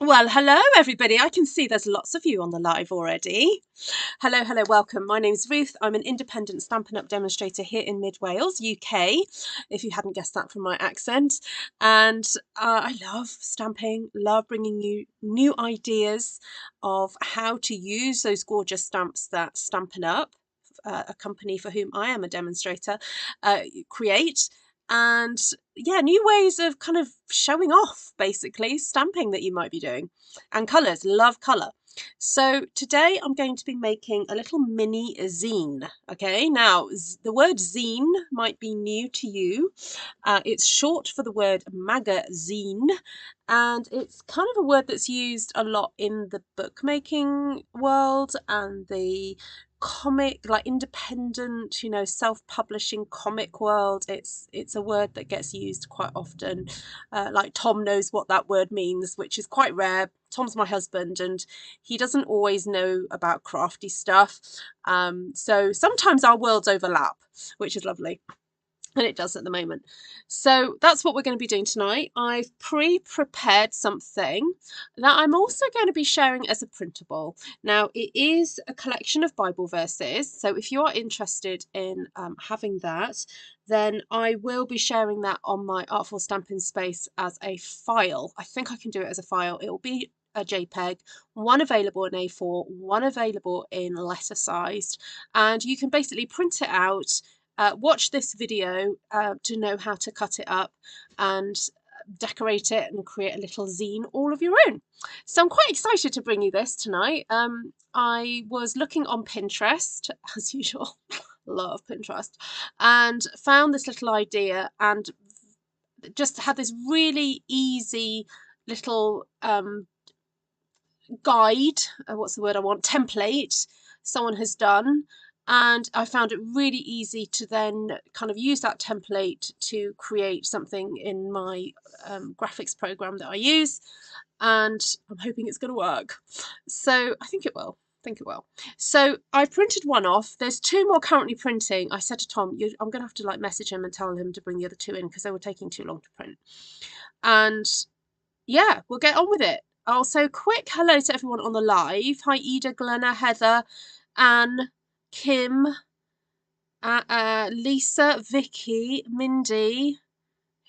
Well, hello everybody. I can see there's lots of you on the live already. Hello, welcome. My name's Ruth. I'm an independent Stampin' Up! Demonstrator here in Mid Wales, UK, if you hadn't guessed that from my accent. And I love stamping, love bringing you new ideas of how to use those gorgeous stamps that Stampin' Up!, a company for whom I am a demonstrator, create. And yeah, new ways of kind of showing off basically stamping that you might be doing. And colours, love colour. So today I'm going to be making a little mini zine. Okay, now the word zine might be new to you. It's short for the word magazine, and it's kind of a word that's used a lot in the bookmaking world and the comic, like independent, self-publishing comic world. It's a word that gets used quite often. Like Tom knows what that word means, which is quite rare. Tom's my husband and he doesn't always know about crafty stuff. So sometimes our worlds overlap, which is lovely. And it does at the moment. So that's what we're going to be doing tonight. I've pre-prepared something that I'm also going to be sharing as a printable. Now, it is a collection of Bible verses. So if you are interested in having that, then I will be sharing that on my Artful Stampin space as a file. I think I can do it as a file. It will be a JPEG, one available in A4, one available in letter sized, and you can basically print it out. Watch this video to know how to cut it up and decorate it and create a little zine all of your own. So I'm quite excited to bring you this tonight. I was looking on Pinterest, as usual, love Pinterest, and found this little idea and just had this really easy little guide, what's the word I want, template someone has done. And I found it really easy to then kind of use that template to create something in my graphics program that I use. And I'm hoping it's going to work. So I think it will. So I printed one off. There's two more currently printing. I said to Tom, I'm going to have to like message him and tell him to bring the other two in because they were taking too long to print. And yeah, we'll get on with it. Also, quick hello to everyone on the live. Hi, Ida, Glenna, Heather, Anne, Kim, Lisa, Vicky, Mindy.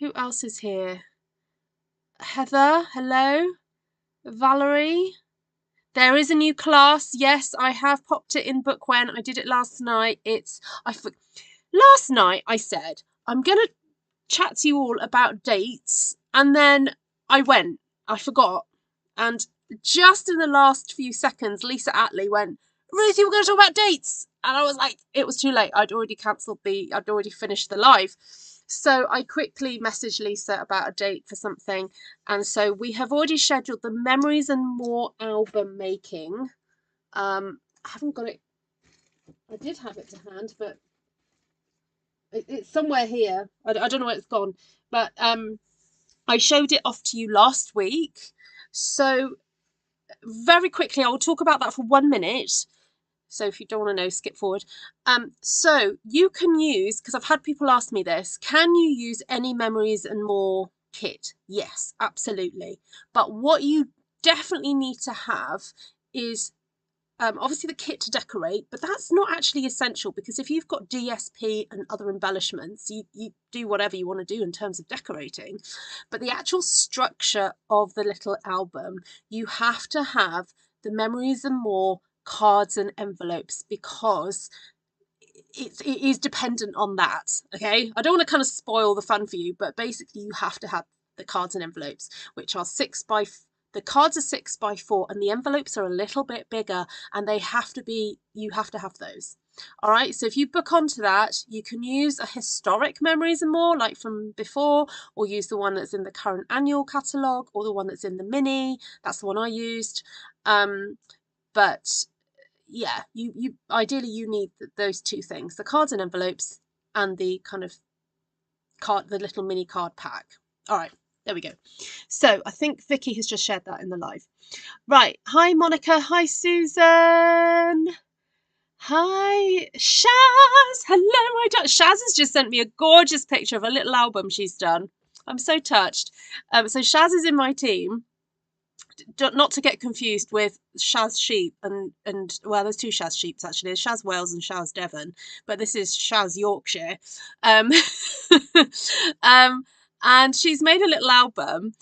Who else is here? Heather, hello. Valerie. There is a new class. Yes, I have popped it in Book When. I did it last night. Last night I said I'm gonna chat to you all about dates, and then I forgot, and just in the last few seconds, Lisa Attlee went, Ruthie, we're going to talk about dates. And I was like, it was too late. I'd already finished the live. So I quickly messaged Lisa about a date for something. And so we have already scheduled the Memories and More album making. I haven't got it. I did have it to hand, but it's somewhere here. I don't know where it's gone. But I showed it off to you last week. So very quickly, I will talk about that for 1 minute. So if you don't want to know, skip forward. So you can use, because I've had people ask me this, can you use any Memories and More kit? Yes, absolutely. But what you definitely need to have is obviously the kit to decorate, but that's not actually essential because if you've got DSP and other embellishments, you do whatever you want to do in terms of decorating. But the actual structure of the little album, you have to have the Memories and More cards and envelopes because it is dependent on that. Okay, I don't want to kind of spoil the fun for you, but basically you have to have the cards and envelopes, which are the cards are 6x4 and the envelopes are a little bit bigger, and you have to have those. All right, so if you book onto that, you can use a historic Memories and More like from before, or use the one that's in the current annual catalogue, or the one that's in the mini. That's the one I used. But yeah, you ideally you need those two things, the cards and envelopes and the kind of the little mini card pack. All right, there we go. So I think Vicky has just shared that in the live. Right, hi Monica, hi Susan, hi Shaz, hello my dad. Shaz has just sent me a gorgeous picture of a little album she's done. I'm so touched. So Shaz is in my team. not to get confused with Shaz sheep and well, there's two Shaz sheeps actually. There's Shaz Wales and Shaz Devon, but this is Shaz Yorkshire. Um, and she's made a little album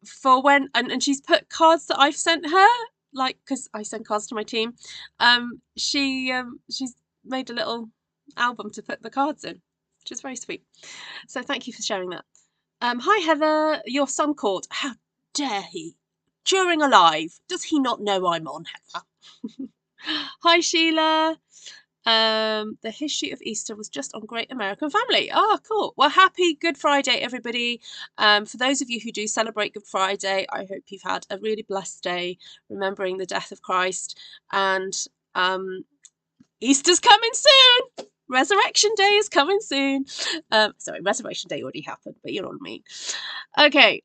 for when, and she's put cards that I've sent her, like, because I send cards to my team. She's made a little album to put the cards in, which is very sweet. So thank you for sharing that. Hi Heather, your son called. How dare he? During a live. Does he not know I'm on, Heather? Hi Sheila. The history of Easter was just on Great American Family. Oh, cool. Well, happy Good Friday, everybody. For those of you who do celebrate Good Friday, I hope you've had a really blessed day remembering the death of Christ. And Easter's coming soon. Resurrection Day is coming soon. Sorry, Resurrection Day already happened, but you know what I mean. Okay,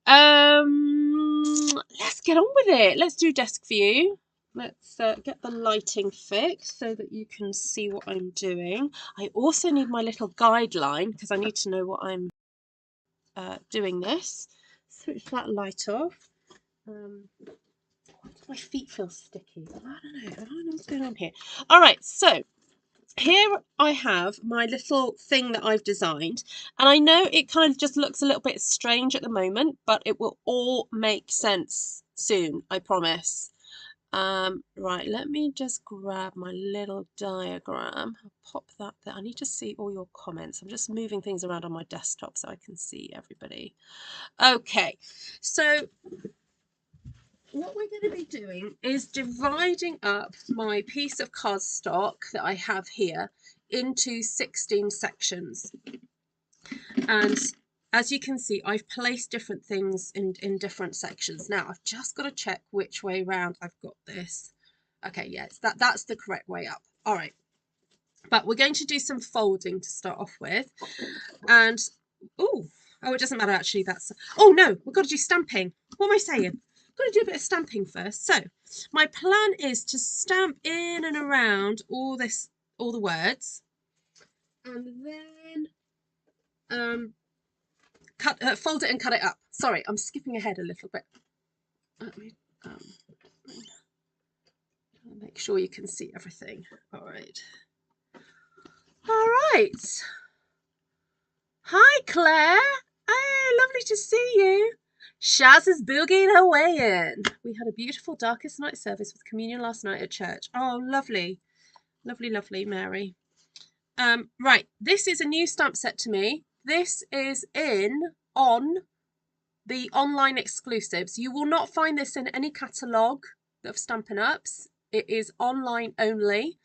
let's get on with it. Let's do desk view. Let's get the lighting fixed so that you can see what I'm doing. I also need my little guideline because I need to know what I'm doing this. Switch that light off. My feet feel sticky. I don't know what's going on here. All right, so here I have my little thing that I've designed, and I know it kind of just looks a little bit strange at the moment, but it will all make sense soon, I promise. Right, let me just grab my little diagram. I'll pop that there. I need to see all your comments. I'm just moving things around on my desktop so I can see everybody. Okay, so what we're going to be doing is dividing up my piece of cardstock that I have here into 16 sections. And as you can see, I've placed different things in different sections. Now, I've just got to check which way round I've got this. Okay, yes, that's the correct way up. All right. But we're going to do some folding to start off with. And, oh, it doesn't matter actually. Oh no, we've got to do stamping. What am I saying? Got to do a bit of stamping first. So my plan is to stamp in and around all the words, and then fold it and cut it up. Sorry, I'm skipping ahead a little bit. Let me make sure you can see everything. All right. Hi Claire. Hey, lovely to see you. Shaz is boogieing her way in. We had a beautiful darkest night service with communion last night at church. Oh, lovely. Lovely, lovely, Mary. Right, this is a new stamp set to me. This is on the online exclusives. You will not find this in any catalogue of Stampin' Ups. It is online only.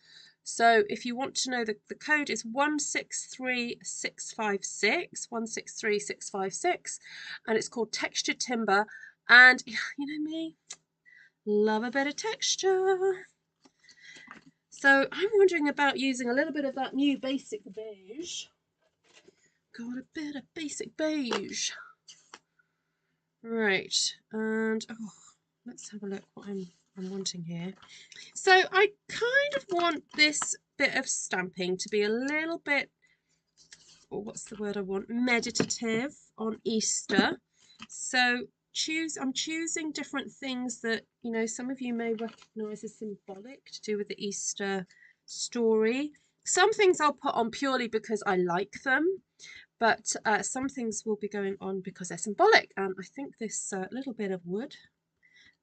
So if you want to know, the code is 163656, 163656, and it's called Textured Timber. And you know me, love a bit of texture. So I'm wondering about using a little bit of that new basic beige. Got a bit of basic beige. Right, and oh, let's have a look what I'm wanting here. So I kind of want this bit of stamping to be a little bit, or what's the word I want, meditative on Easter. So I'm choosing different things that, you know, some of you may recognise as symbolic to do with the Easter story. Some things I'll put on purely because I like them, but some things will be going on because they're symbolic. And I think this little bit of wood,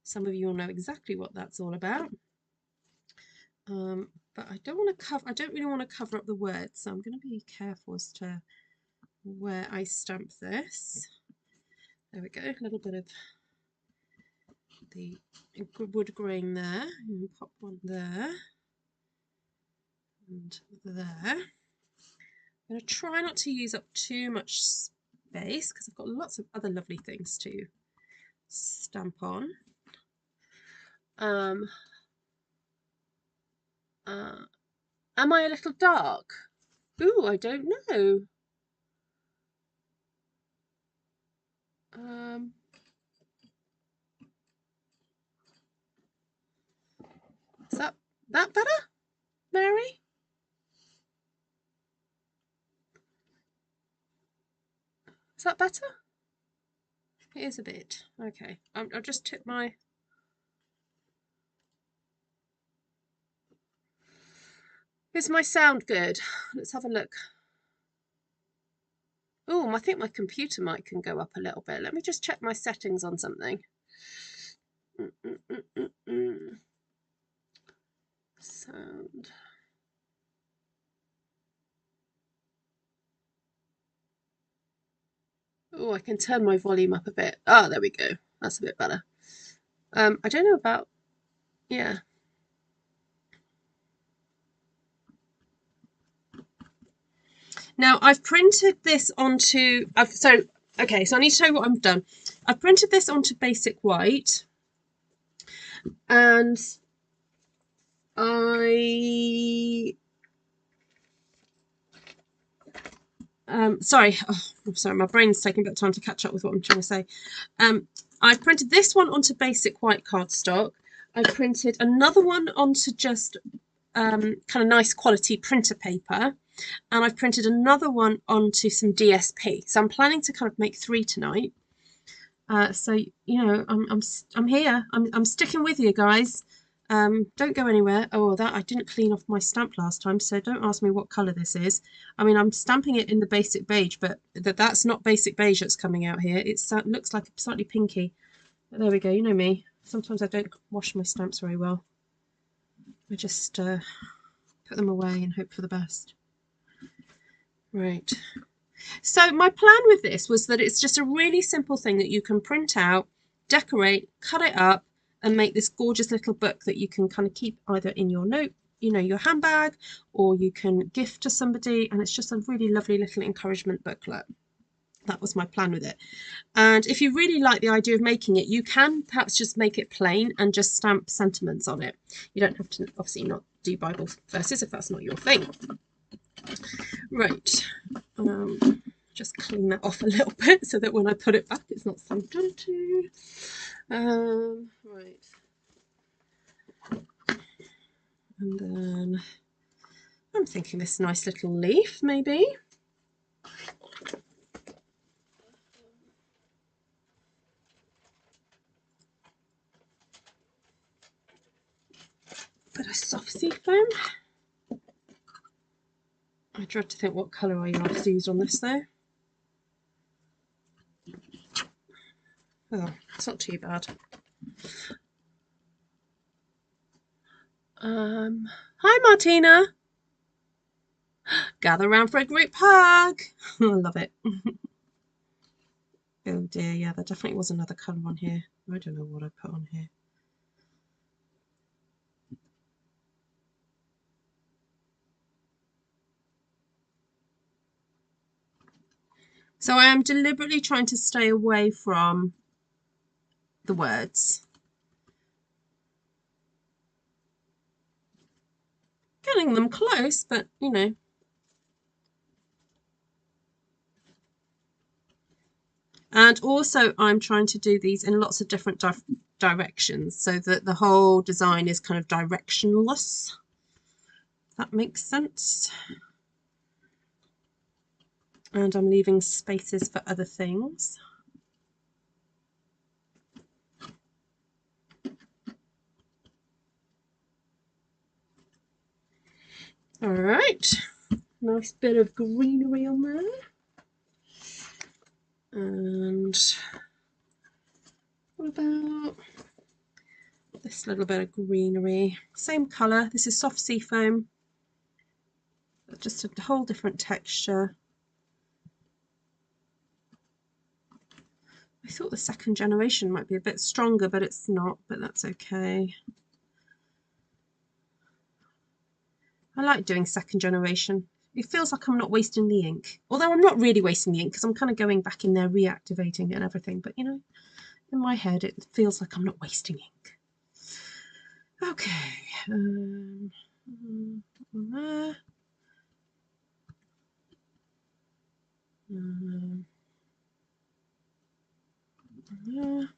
some of you will know exactly what that's all about. But I don't really want to cover up the words, so I'm going to be careful as to where I stamp this. There we go, a little bit of the wood grain there, and pop one there and there. I'm going to try not to use up too much space because I've got lots of other lovely things to stamp on. Am I a little dark? Ooh, I don't know. Is that better, Mary? Is that better? It is a bit. Okay, I'll just tip my Is my sound good? Let's have a look. Oh, I think my computer mic can go up a little bit. Let me just check my settings on something. Sound. Oh, I can turn my volume up a bit. Oh, there we go. That's a bit better. I don't know about, yeah. Now I've printed this onto, okay, so I need to show you what I've done. I've printed this onto basic white, and sorry, I'm sorry, my brain's taking a bit of time to catch up with what I'm trying to say. I printed this one onto basic white cardstock. I printed another one onto just kind of nice quality printer paper, and I've printed another one onto some DSP. So I'm planning to kind of make 3 tonight. So you know, I'm here. I'm sticking with you guys. Don't go anywhere. Oh, that I didn't clean off my stamp last time, so don't ask me what colour this is. I mean, I'm stamping it in the basic beige, but that's not basic beige that's coming out here. It looks like slightly pinky. But there we go. You know me. Sometimes I don't wash my stamps very well. I just put them away and hope for the best. Right. So my plan with this was that it's just a really simple thing that you can print out, decorate, cut it up, and make this gorgeous little book that you can kind of keep either in your note, you know, your handbag, or you can gift to somebody, and it's just a really lovely little encouragement booklet. That was my plan with it. And if you really like the idea of making it, you can perhaps just make it plain and just stamp sentiments on it. You don't have to, obviously not do Bible verses if that's not your thing. Right. Just clean that off a little bit so that when I put it back it's not stamped onto. Right. And then I'm thinking this nice little leaf maybe. Bit of soft seafoam. I dread to think what colour I last used on this though. Oh, it's not too bad. Hi Martina. Gather round for a group hug. I love it. Oh dear, yeah, there definitely was another colour on here. I don't know what I put on here. So I am deliberately trying to stay away from the words. Getting them close, but you know. And also I'm trying to do these in lots of different directions so that the whole design is kind of directionless. If that makes sense. And I'm leaving spaces for other things. All right, nice bit of greenery on there. And what about this little bit of greenery? Same colour. This is soft seafoam, but just a whole different texture. I thought the second generation might be a bit stronger, but it's not, but that's okay. I like doing second generation. It feels like I'm not wasting the ink. Although I'm not really wasting the ink because I'm kind of going back in there, reactivating it and everything. But, you know, in my head, it feels like I'm not wasting ink. Okay. There. There.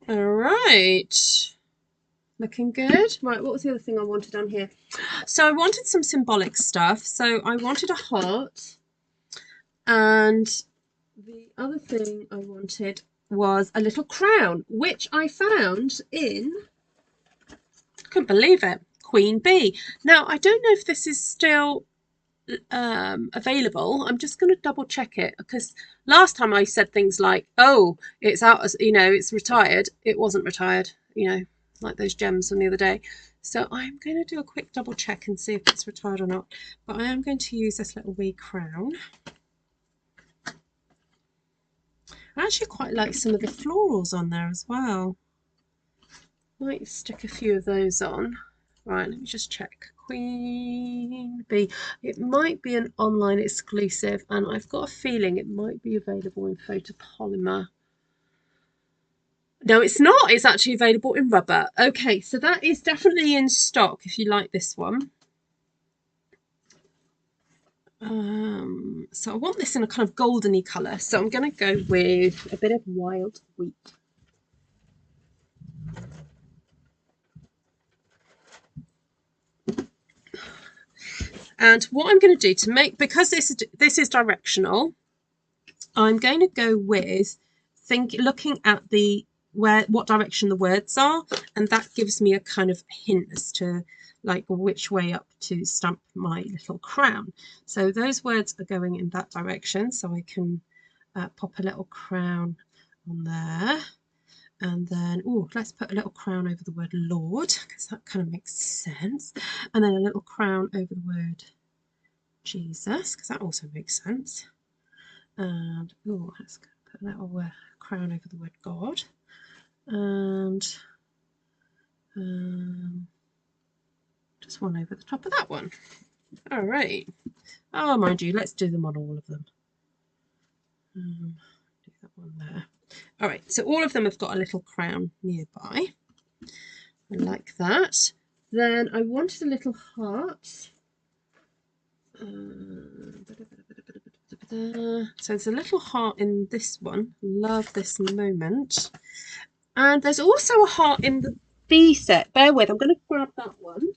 All right. Looking good. Right, what was the other thing I wanted on here? So I wanted some symbolic stuff. So I wanted a heart, and the other thing I wanted was a little crown, which I found in, couldn't believe it, Queen Bee. Now, I don't know if this is still available. I'm just going to double check it, because last time I said things like, oh, it's out, as you know, it's retired. It wasn't retired, you know, like those gems from the other day. So I'm going to do a quick double check and see if it's retired or not. But I am going to use this little wee crown. I actually quite like some of the florals on there as well. Might stick a few of those on. Right, let me just check. Queen Bee. It might be an online exclusive, and I've got a feeling it might be available in photopolymer. No, it's not. It's actually available in rubber. Okay, so that is definitely in stock if you like this one. So I want this in a kind of goldeny colour, so I'm going to go with a bit of wild wheat. And what I'm going to do to make, because this is directional, I'm going to go with looking at what direction the words are, and that gives me a kind of hint as to like which way up to stamp my little crown. So those words are going in that direction, so I can pop a little crown on there. And then, oh, let's put a little crown over the word Lord, because that kind of makes sense. And then a little crown over the word Jesus, because that also makes sense. And, oh, let's put a little crown over the word God. And just one over the top of that one. All right. Oh, mind you, let's do them on all of them. Do that one there. All right, so all of them have got a little crown nearby. I like that. Then I wanted a little heart. So there's a little heart in this one. Love this moment. And there's also a heart in the B set. Bear with, I'm going to grab that one.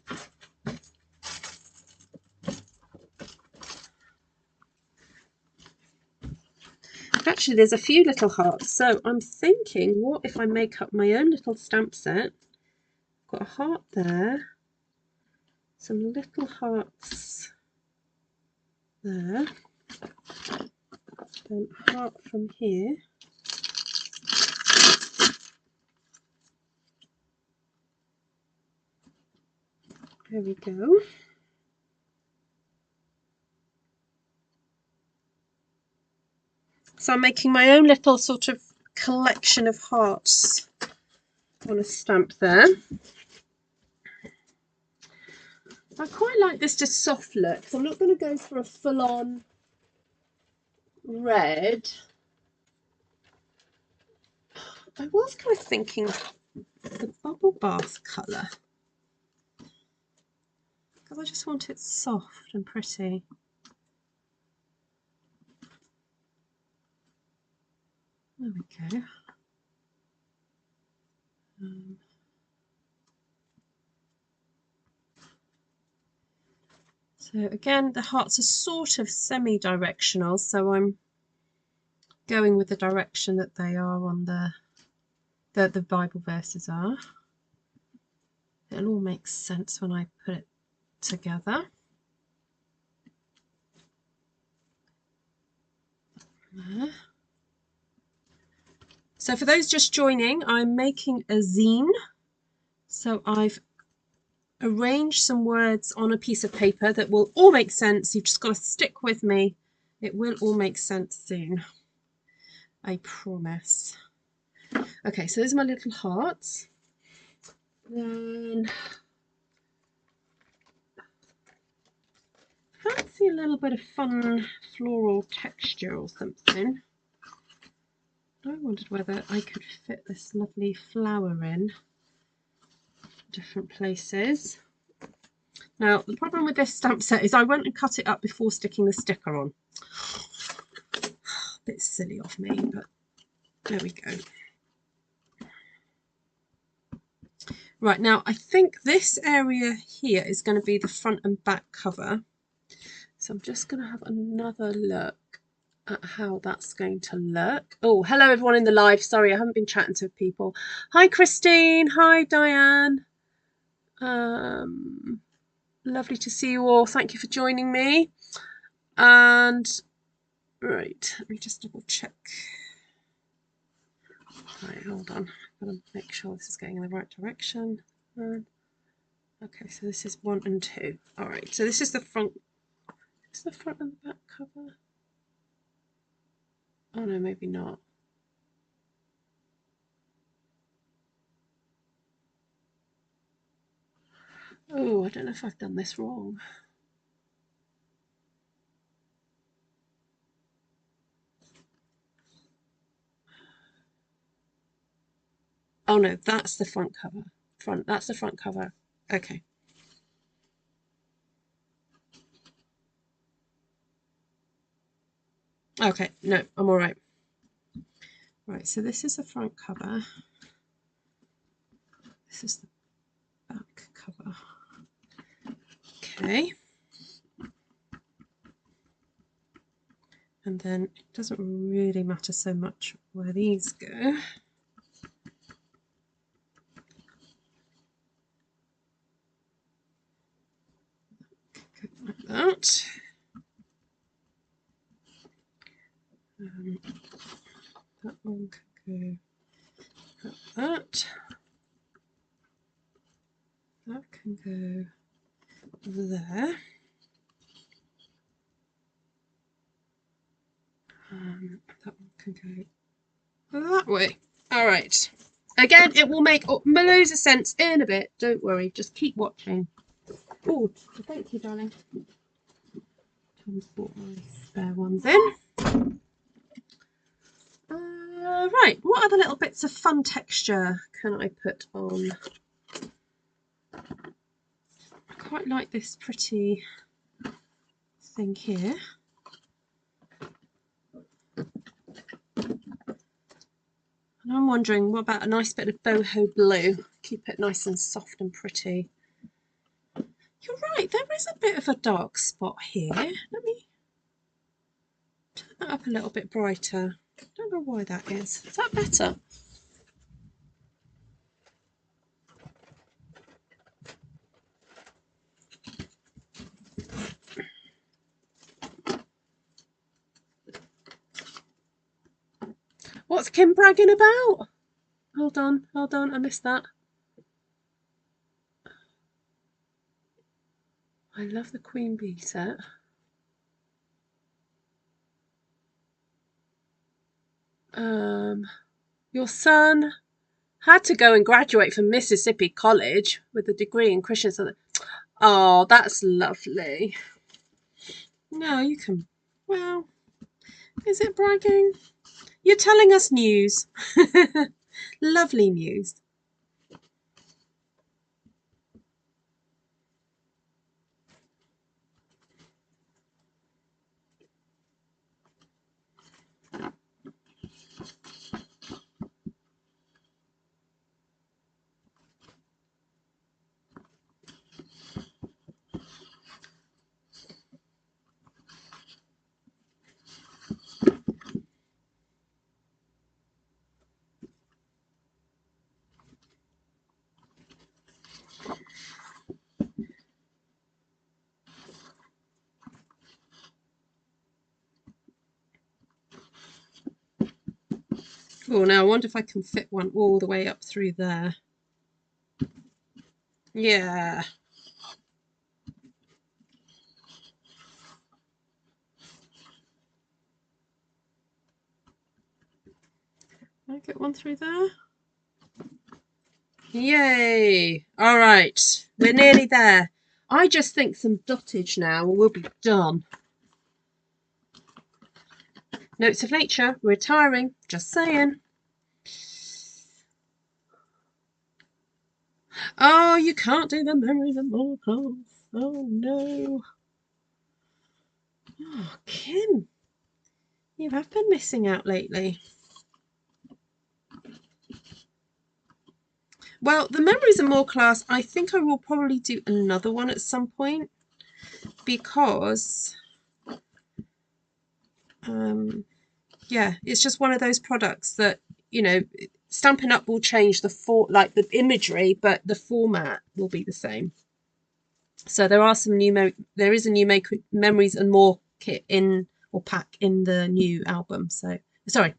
Actually, there's a few little hearts. So I'm thinking, what if I make up my own little stamp set? Got a heart there. Some little hearts there. Then a heart from here. There we go. So I'm making my own little sort of collection of hearts on a stamp there. I quite like this just soft look, so I'm not going to go for a full-on red. I was kind of thinking the bubble bath colour, because I just want it soft and pretty. There we go. So again, the hearts are sort of semi-directional, so I'm going with the direction that they are on the Bible verses are. It'll all make sense when I put it together. There. So for those just joining, I'm making a zine. So I've arranged some words on a piece of paper that will all make sense. You've just got to stick with me. It will all make sense soon. I promise. Okay, so those are my little hearts. Then fancy a little bit of fun floral texture or something. I wondered whether I could fit this lovely flower in different places. Now, the problem with this stamp set is I went and cut it up before sticking the sticker on. A bit silly of me, but there we go. Right, now I think this area here is going to be the front and back cover. So I'm just going to have another look at how that's going to look. Oh, hello everyone in the live. Sorry, I haven't been chatting to people. Hi Christine. Hi Diane. Lovely to see you all. Thank you for joining me. And right, let me just double check. Right, hold on. I've got to make sure this is going in the right direction. Okay, so this is 1 and 2. All right, so this is the front. Is the front and back cover? Oh no, maybe not. Oh, I don't know if I've done this wrong. Oh no, that's the front cover. That's the front cover. Okay. Okay, no, I'm all right. Right, so this is the front cover. This is the back cover. Okay. And then it doesn't really matter so much where these go. Like that. That one can go like that. That can go there. That one can go that way. All right. Again, it will make loads of sense in a bit. Don't worry. Just keep watching. Oh, thank you, darling. Tom's brought my spare ones in. Right. What other little bits of fun texture can I put on? I quite like this pretty thing here. And I'm wondering, what about a nice bit of Boho Blue? Keep it nice and soft and pretty. You're right, there is a bit of a dark spot here. Let me turn that up a little bit brighter. Don't know why that is. Is that better? What's Kim bragging about? Hold on, I missed that. I love the Queen Bee set. Your son had to go and graduate from Mississippi College with a degree in Christian. Oh, that's lovely. No, you can. Well, is it bragging? You're telling us news. Lovely news. Oh, now I wonder if I can fit one all the way up through there. Yeah. Can I get one through there? Yay! All right, we're nearly there. I just think some dottage now and we'll be done. Notes of nature, retiring, just saying. Oh, you can't do the memories of mortals. Oh no. Oh, Kim, you have been missing out lately. Well, the Memories and More class, I think I will probably do another one at some point because, yeah, it's just one of those products that, you know, Stampin' Up will change the imagery, but the format will be the same. So there are some there is a new Memories and More kit in, or pack in, the new album. So, sorry,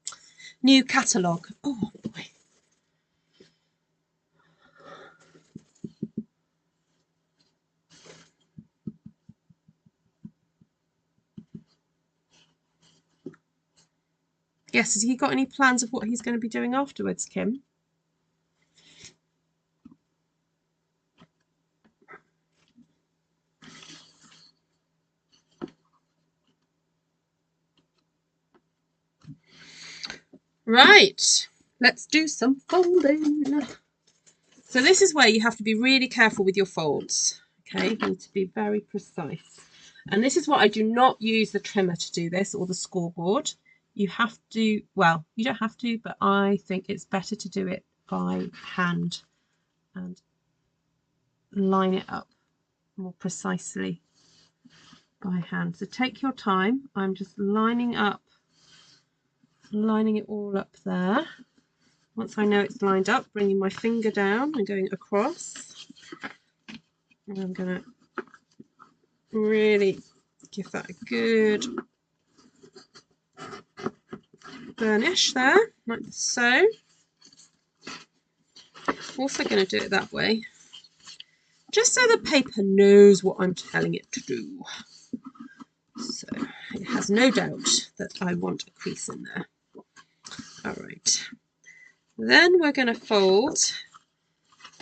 new catalogue. Oh boy. Yes, has he got any plans of what he's going to be doing afterwards, Kim? Right, let's do some folding. So this is where you have to be really careful with your folds. Okay, you need to be very precise. And this is what I do not use the trimmer to do this, or the scoreboard. You have to, well, you don't have to, but I think it's better to do it by hand and line it up more precisely by hand. So take your time. I'm just lining it all up there. Once I know it's lined up, bringing my finger down and going across. And I'm going to really give that a good burnish there, like so. Also going to do it that way, just so the paper knows what I'm telling it to do. So it has no doubt that I want a crease in there. All right. Then we're going to fold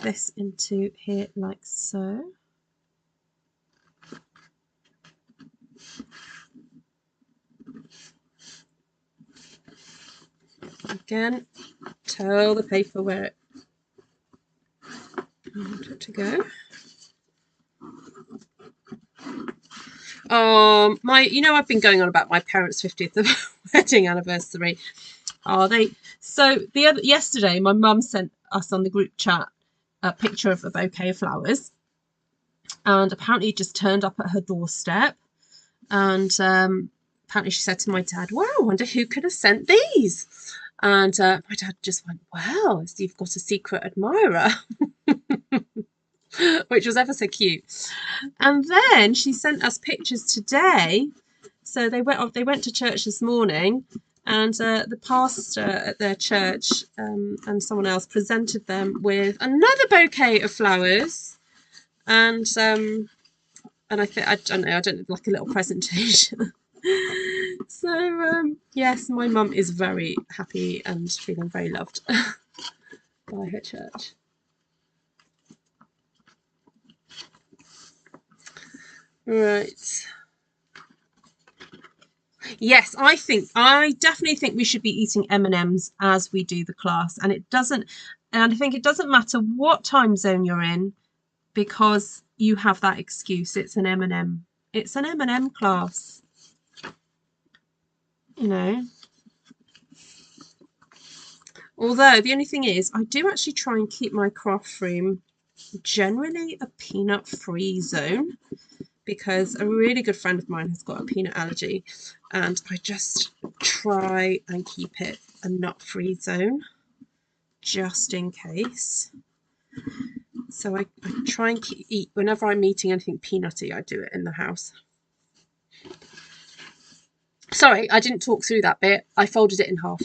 this into here like so. Again, tell the paper where I want it to go. I've been going on about my parents' 50th wedding anniversary. Yesterday my mum sent us on the group chat a picture of a bouquet of flowers, and apparently it just turned up at her doorstep, and apparently she said to my dad, wow, I wonder who could have sent these. And my dad just went, well, you've got a secret admirer. Which was ever so cute. And then she sent us pictures today. So they went to church this morning, and the pastor at their church and someone else presented them with another bouquet of flowers, and I think I don't know, like a little presentation. So yes, my mum is very happy and feeling very loved by her church. Right. Yes, I definitely think we should be eating M&Ms as we do the class, and I think it doesn't matter what time zone you're in, because you have that excuse. It's an M&M. It's an M&M class. You know. Although the only thing is, I do actually try and keep my craft room generally a peanut-free zone, because a really good friend of mine has got a peanut allergy, and I just try and keep it a nut-free zone just in case. So I try and eat, whenever I'm eating anything peanutty, I do it in the house. Sorry, I didn't talk through that bit. I folded it in half.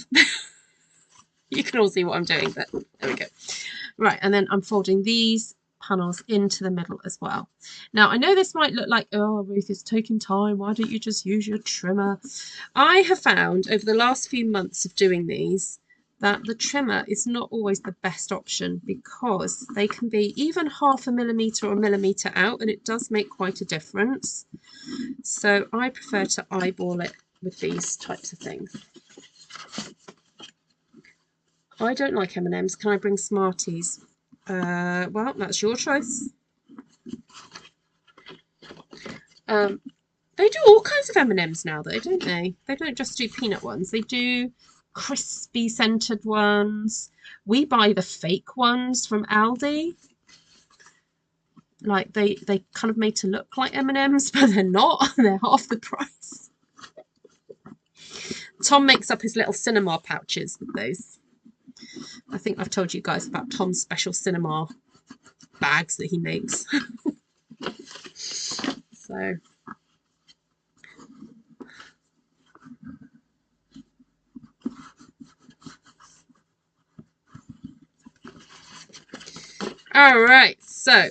You can all see what I'm doing, but there we go. Right, and then I'm folding these panels into the middle as well. Now, I know this might look like, oh, Ruth, it's taking time. Why don't you just use your trimmer? I have found over the last few months of doing these that the trimmer is not always the best option, because they can be even 0.5 millimetre or 1 millimetre out, and it does make quite a difference. So I prefer to eyeball it with these types of things. I don't like M&Ms. Can I bring Smarties? Well, that's your choice. They do all kinds of M&Ms now, though, don't they? They don't just do peanut ones. They do crispy scented ones. We buy the fake ones from Aldi. Like they kind of made to look like M&Ms, but they're not. They're half the price. Tom makes up his little cinema pouches with those. I think I've told you guys about Tom's special cinema bags that he makes. So all right, so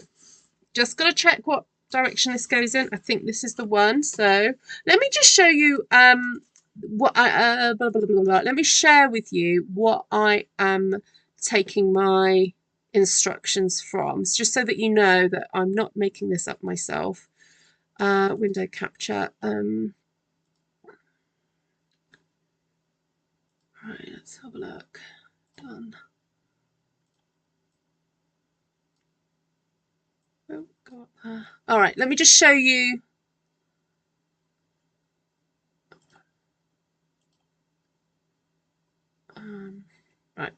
just gotta check what direction this goes in. I think this is the one. So let me just show you what I blah, blah, blah, blah. Let me share with you what I am taking my instructions from, just so that you know that I'm not making this up myself. Window capture. Right, let's have a look. Done. Oh, go up there. All right, let me just show you. Right.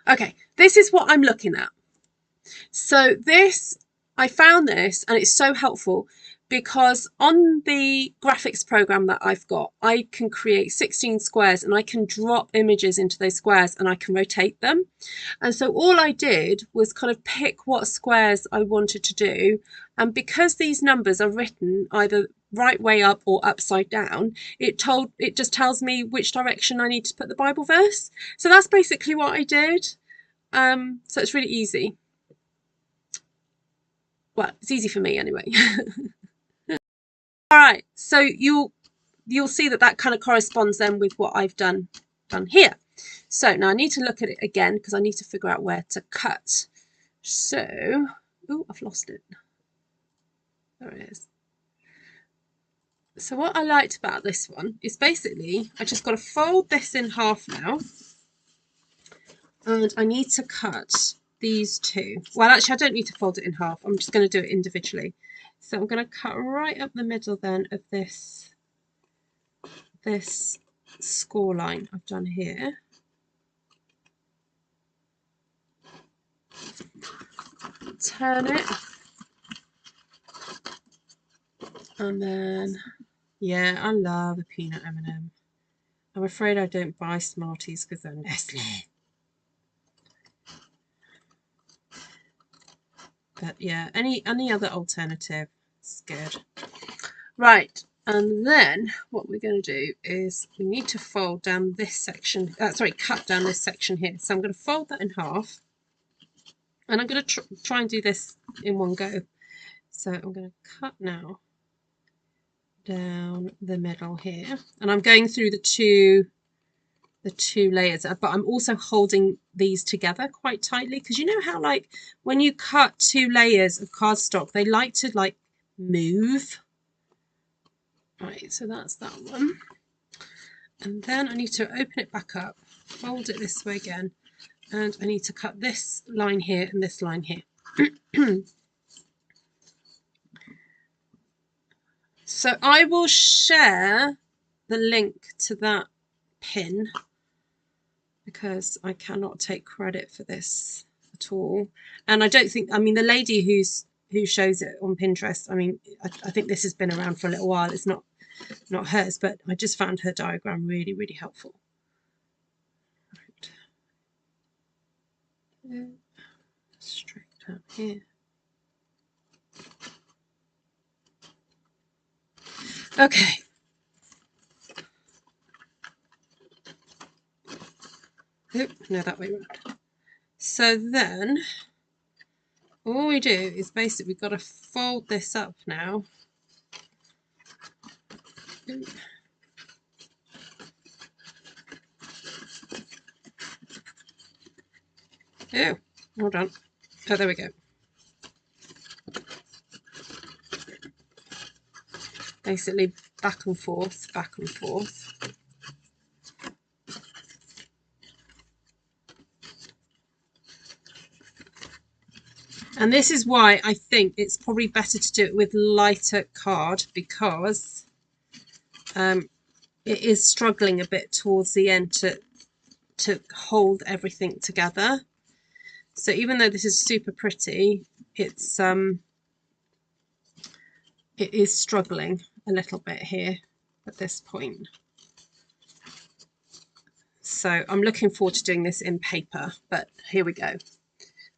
Okay, this is what I'm looking at. So this, I found this and it's so helpful because on the graphics program that I've got, I can create 16 squares and I can drop images into those squares and I can rotate them. And so all I did was kind of pick what squares I wanted to do. And because these numbers are written either right way up or upside down, it just tells me which direction I need to put the Bible verse. So that's basically what I did. So it's really easy. Well, it's easy for me anyway. All right, so you'll see that kind of corresponds then with what I've done here. So now I need to look at it again because I need to figure out where to cut. So, oh, I've lost it. There it is. So what I liked about this one is basically I just got to fold this in half now, and I need to cut these two. Well, actually, I don't need to fold it in half. I'm just going to do it individually. So I'm going to cut right up the middle then of this score line I've done here. Turn it. And then, yeah, I love a peanut M&M. I'm afraid I don't buy Smarties because they're Nestle. But yeah, any other alternative is good. Right, and then what we're going to do is we need to fold down this section. Cut down this section here. So I'm going to fold that in half, and I'm going to try and do this in one go. So I'm going to cut now down the middle here, and I'm going through the two layers, but I'm also holding these together quite tightly because you know how like when you cut two layers of cardstock they like to like move. Right, so that's that one, and then I need to open it back up, fold it this way again, and I need to cut this line here and this line here. So I will share the link to that pin because I cannot take credit for this at all. And I don't think, I mean, the lady who shows it on Pinterest, I mean, I think this has been around for a little while. It's not hers, but I just found her diagram really, really helpful. Right. Straight down here. Okay. Oop, no, that way around. So then all we do is basically we've got to fold this up now. Oh, hold on. Oh, there we go. Basically back and forth, back and forth. And this is why I think it's probably better to do it with lighter card because it is struggling a bit towards the end to hold everything together. So even though this is super pretty, it is struggling a little bit here at this point. So I'm looking forward to doing this in paper, but here we go.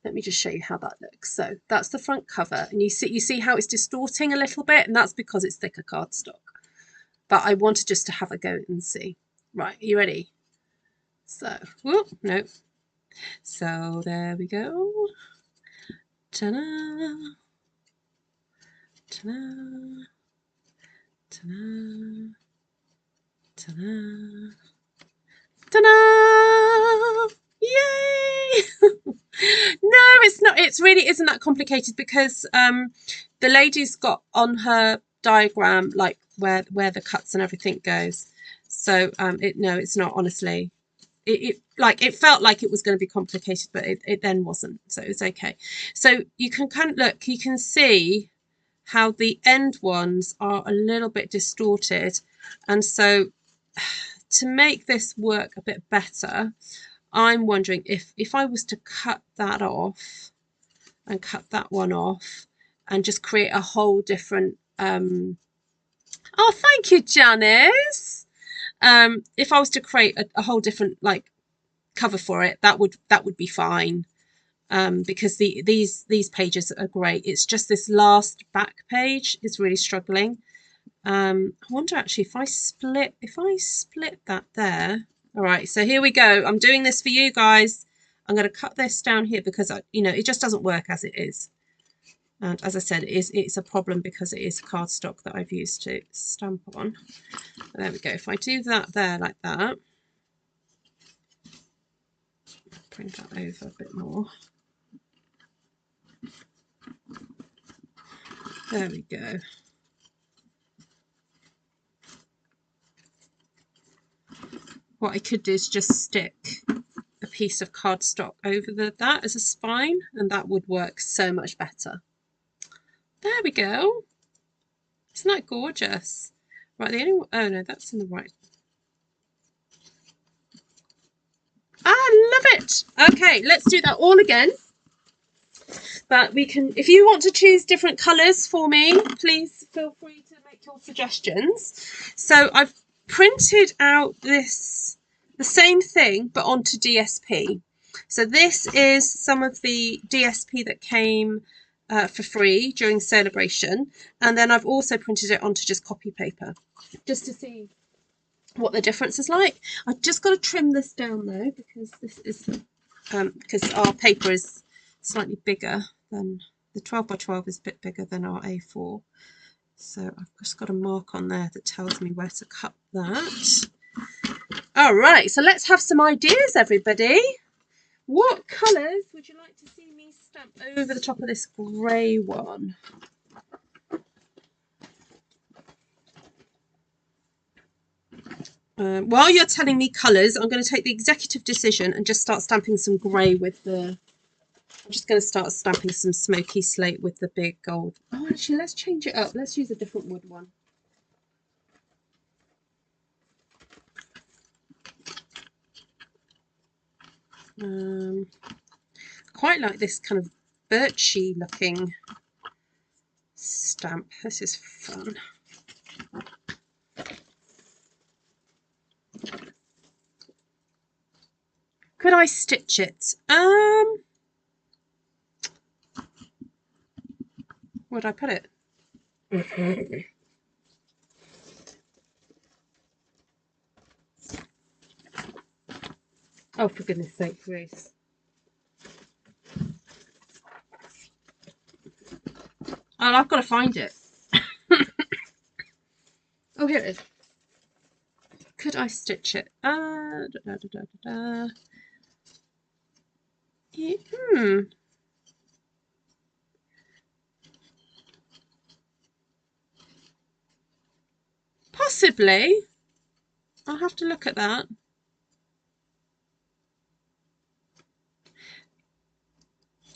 Let me just show you how that looks. So that's the front cover, and you see how it's distorting a little bit, and that's because it's thicker cardstock. But I wanted just to have a go and see. Right, are you ready? So, whoop, no. So there we go. Ta-da, ta-da, ta-da, ta-da. Ta-da! Yay! No, it's not. It really isn't that complicated because the lady's got on her diagram like where the cuts and everything goes. So it's not, honestly. It felt like it was going to be complicated, but it then wasn't. So it's okay. So you can kind of look. You can see how the end ones are a little bit distorted, and so to make this work a bit better, I'm wondering if I was to cut that off and cut that one off and just create a whole different oh, thank you, Janice. If I was to create a whole different like cover for it, that would be fine. Because these pages are great. It's just this last back page is really struggling. I wonder actually if I split that there. All right, so here we go. I'm doing this for you guys. I'm going to cut this down here because it just doesn't work as it is. And as I said, it's a problem because it is cardstock that I've used to stamp on. There we go. If I do that there like that, bring that over a bit more. There we go. What I could do is just stick a piece of cardstock over that as a spine, and that would work so much better. There we go. Isn't that gorgeous? Right, oh no, that's in the right. I love it. Okay, let's do that all again. But we can, if you want to choose different colours for me, please feel free to make your suggestions. So I've printed out the same thing, but onto DSP. So this is some of the DSP that came for free during celebration. And then I've also printed it onto just copy paper, just to see what the difference is like. I've just got to trim this down though, because this is because our paper is slightly bigger than the 12 by 12 is a bit bigger than our A4. So I've just got a mark on there that tells me where to cut that. All right, so let's have some ideas, everybody. What colours would you like to see me stamp over the top of this grey one? While you're telling me colours, I'm going to take the executive decision and just start stamping some grey with the... I'm just going to start stamping some Smoky Slate with the big gold. Oh, actually, let's change it up. Let's use a different wood one. Quite like this kind of birchy looking stamp. This is fun. Could I stitch it? Where'd I put it? Oh, for goodness sake, Ruth. Oh, I've got to find it. Oh, here it is. Could I stitch it? Possibly. I'll have to look at that.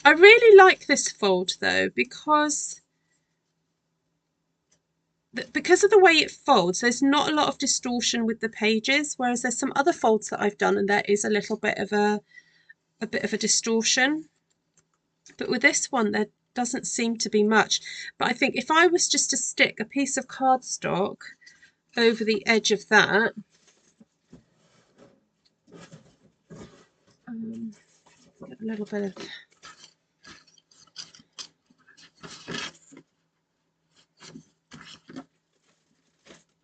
I really like this fold though, because because of the way it folds, there's not a lot of distortion with the pages, whereas there's some other folds that I've done and there is a little bit of a distortion. But with this one, there doesn't seem to be much. But I think if I was just to stick a piece of cardstock over the edge of that, get a little bit of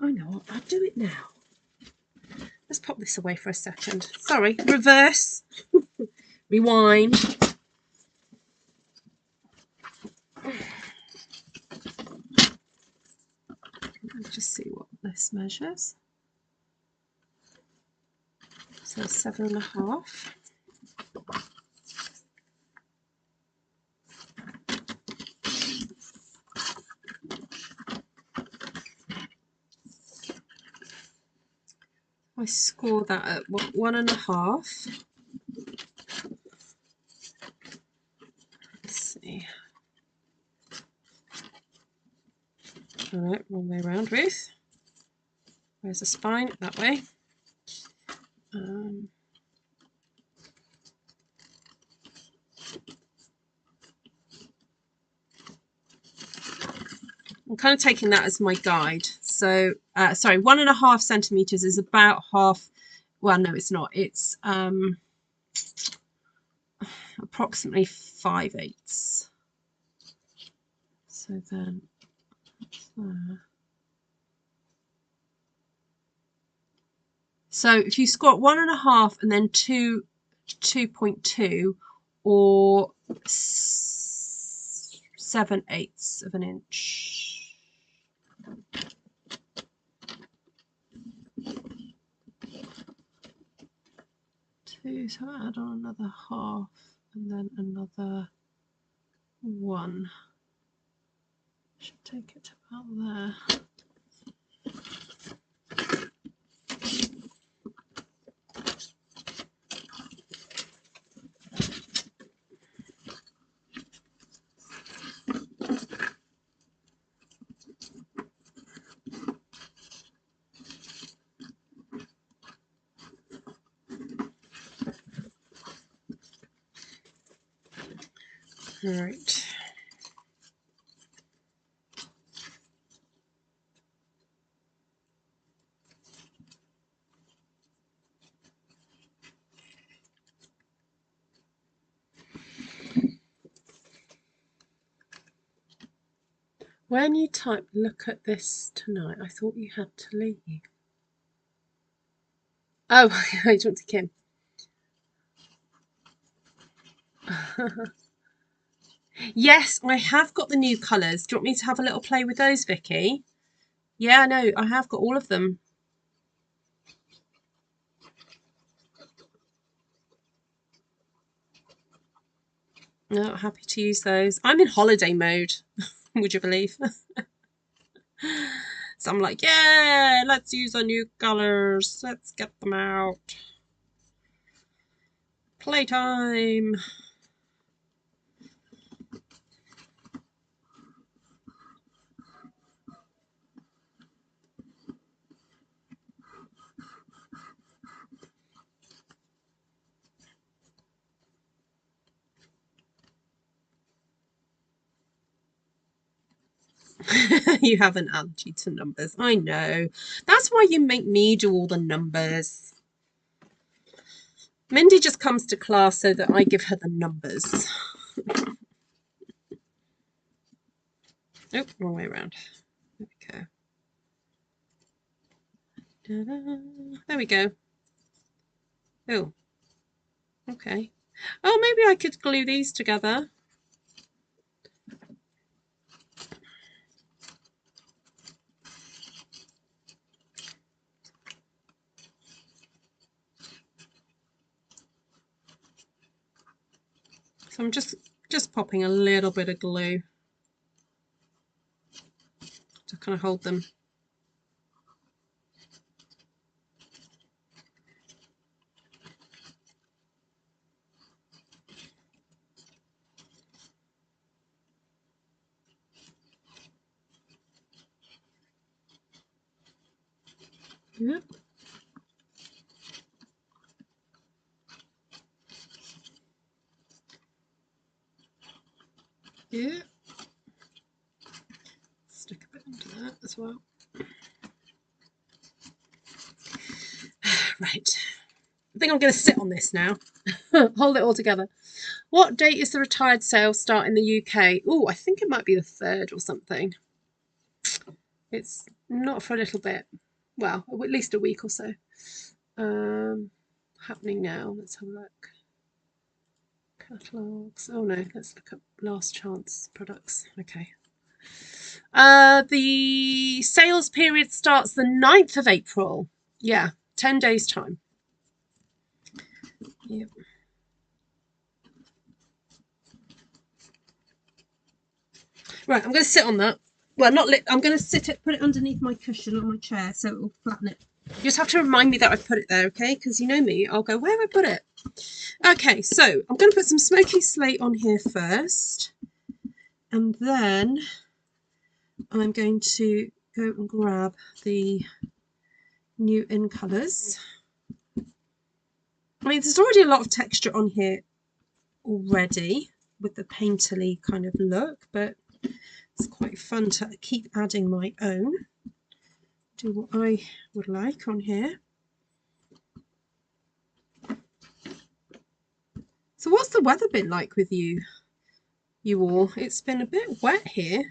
I know what, I'll do it now. Let's pop this away for a second. Sorry, reverse, rewind. Let's just see what this measures. So 7.5. I score that at 1.5. Let's see. All right, wrong way around, Ruth. Where's the spine? That way. I'm kind of taking that as my guide. So, sorry, 1.5 centimeters is about half. Well, no, it's not. It's approximately 5/8. So then, so if you score 1.5 and then 2.2 or 7/8 of an inch. So add on another half and then another 1. Should take it about there. Right. When you type look at this tonight, I thought you had to leave. Oh, I jumped to Kim. Yes, I have got the new colours. Do you want me to have a little play with those, Vicky? Yeah, no, I have got all of them. No, happy to use those. I'm in holiday mode, would you believe? So I'm like, yeah, let's use our new colours. Let's get them out. Playtime. You have an allergy to numbers. I know. That's why you make me do all the numbers. Mindy just comes to class so that I give her the numbers. Oh, wrong way around. There we go. There we go. Oh, okay. Oh, maybe I could glue these together. So I'm just popping a little bit of glue to kind of hold them. Yeah. Yeah. Stick a bit into that as well. Right. I think I'm going to sit on this now. Hold it all together. What date is the retired sale start in the UK? Oh, I think it might be the 3rd or something. It's not for a little bit. Well, at least a week or so. Happening now. Let's have a look. Catalogues. Oh no, let's look up last chance products. Okay. The sales period starts the 9th of April. Yeah, 10 days time. Yep. Right, I'm going to sit on that. Well, not lit. I'm going to put it underneath my cushion on my chair so it will flatten it. You just have to remind me that I've put it there, okay? Because you know me, I'll go, where have I put it? Okay, so I'm going to put some Smoky Slate on here first. And then I'm going to go and grab the new in colours. I mean, there's already a lot of texture on here already with the painterly kind of look, but it's quite fun to keep adding my own. Do what I would like on here. So what's the weather been like with you all? It's been a bit wet here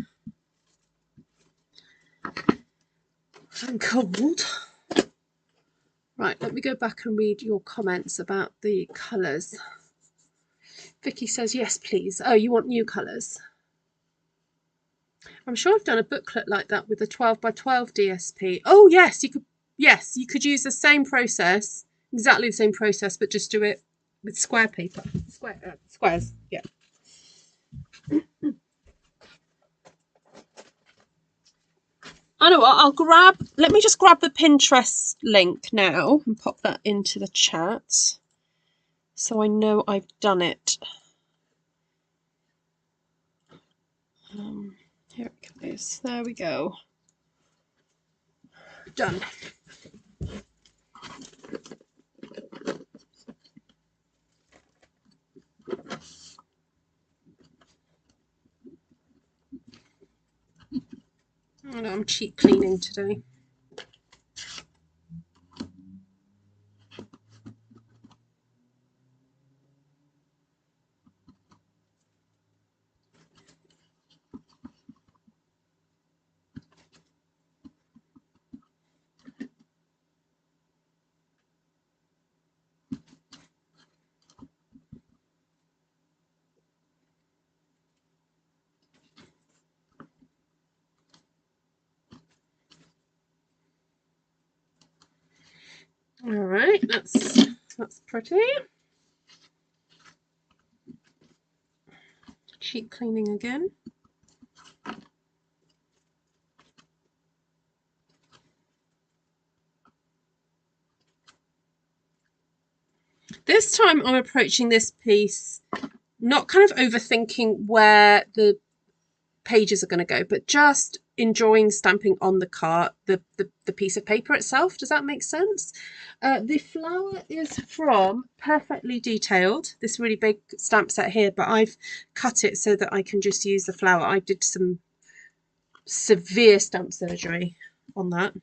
and cold. Right, let me go back and read your comments about the colours. Vicky says, yes, please. Oh, you want new colours? I'm sure I've done a booklet like that with a 12 by 12 DSP. Oh, yes, you could. Yes, you could use the same process, exactly the same process, but just do it with square paper. Squares, yeah. I know what, let me just grab the Pinterest link now and pop that into the chat so I know I've done it. Here it goes. There we go. Done. Oh no, I'm cheap cleaning today. All right, that's pretty. Cheap cleaning again. This time I'm approaching this piece not kind of overthinking where the pages are going to go, but just enjoying stamping on the card, the piece of paper itself. Does that make sense? The flower is from Perfectly Detailed, this really big stamp set here, but I've cut it so that I can just use the flower. I did some severe stamp surgery on that.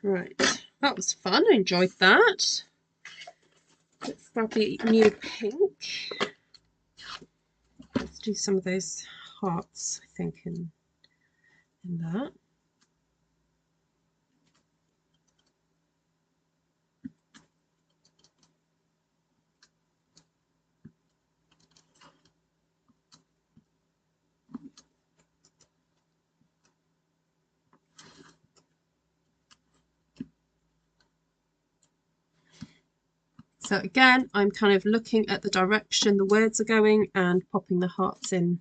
Right, that was fun. I enjoyed that. Let's grab the new pink. Let's do some of those hearts, I think, in that. So again, I'm kind of looking at the direction the words are going and popping the hearts in.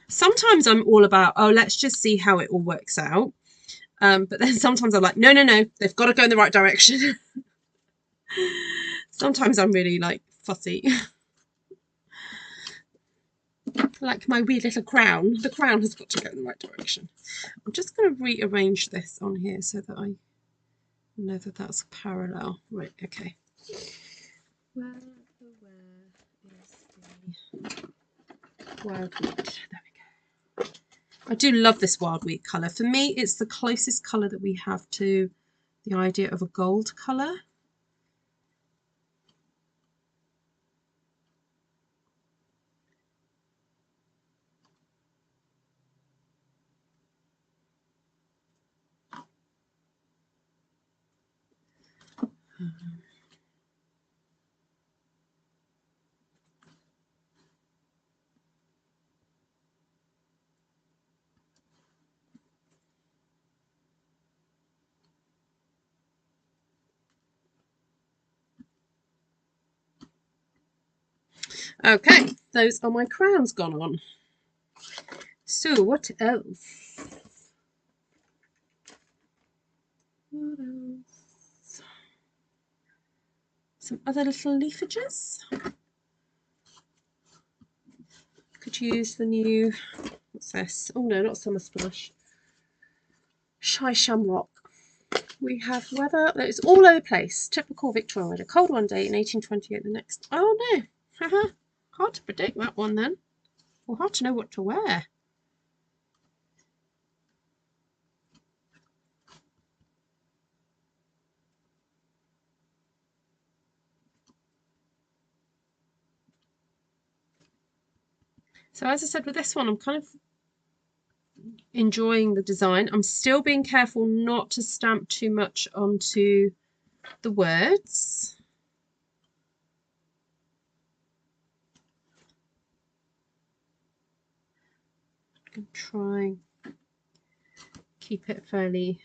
Sometimes I'm all about, oh, let's just see how it all works out. But then sometimes I'm like, no, they've got to go in the right direction. Sometimes I'm really like fussy. Like my wee little crown. The crown has got to go in the right direction. I'm just going to rearrange this on here so that I know that that's parallel. Right, okay. Where is the wild wheat? There we go. I do love this wild wheat colour. For me, it's the closest colour that we have to the idea of a gold colour. Okay, those are my crowns gone on. So what else? What else? Some other little leafages. Could use the new, what's this? Oh no, not Summer Splash. Shy Shamrock. We have weather that is all over the place. Typical Victorian weather. Cold one day in 1828, the next. Oh no. Hard to predict that one then. Or hard to know what to wear. So as I said with this one, I'm kind of enjoying the design. I'm still being careful not to stamp too much onto the words. I'm trying to keep it fairly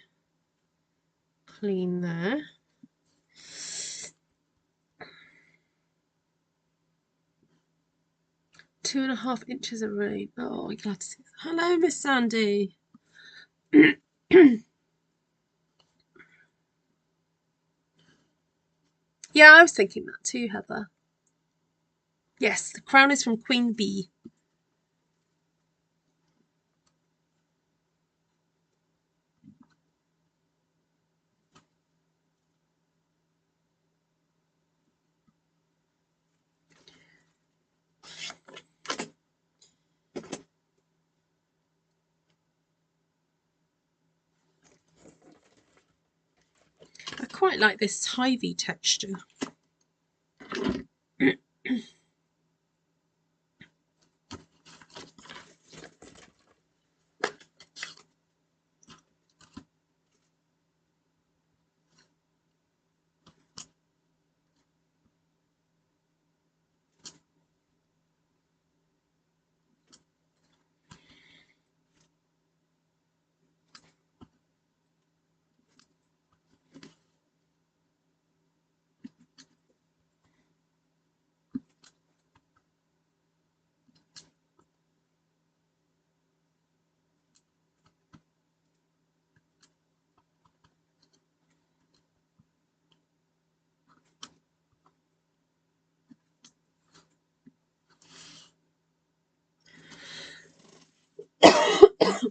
clean there. Two and a half inches of rain. Oh, I'm glad to see that. Hello, Miss Sandy. Yeah, I was thinking that too, Heather. Yes, the crown is from Queen Bee. I quite like this Ivy texture.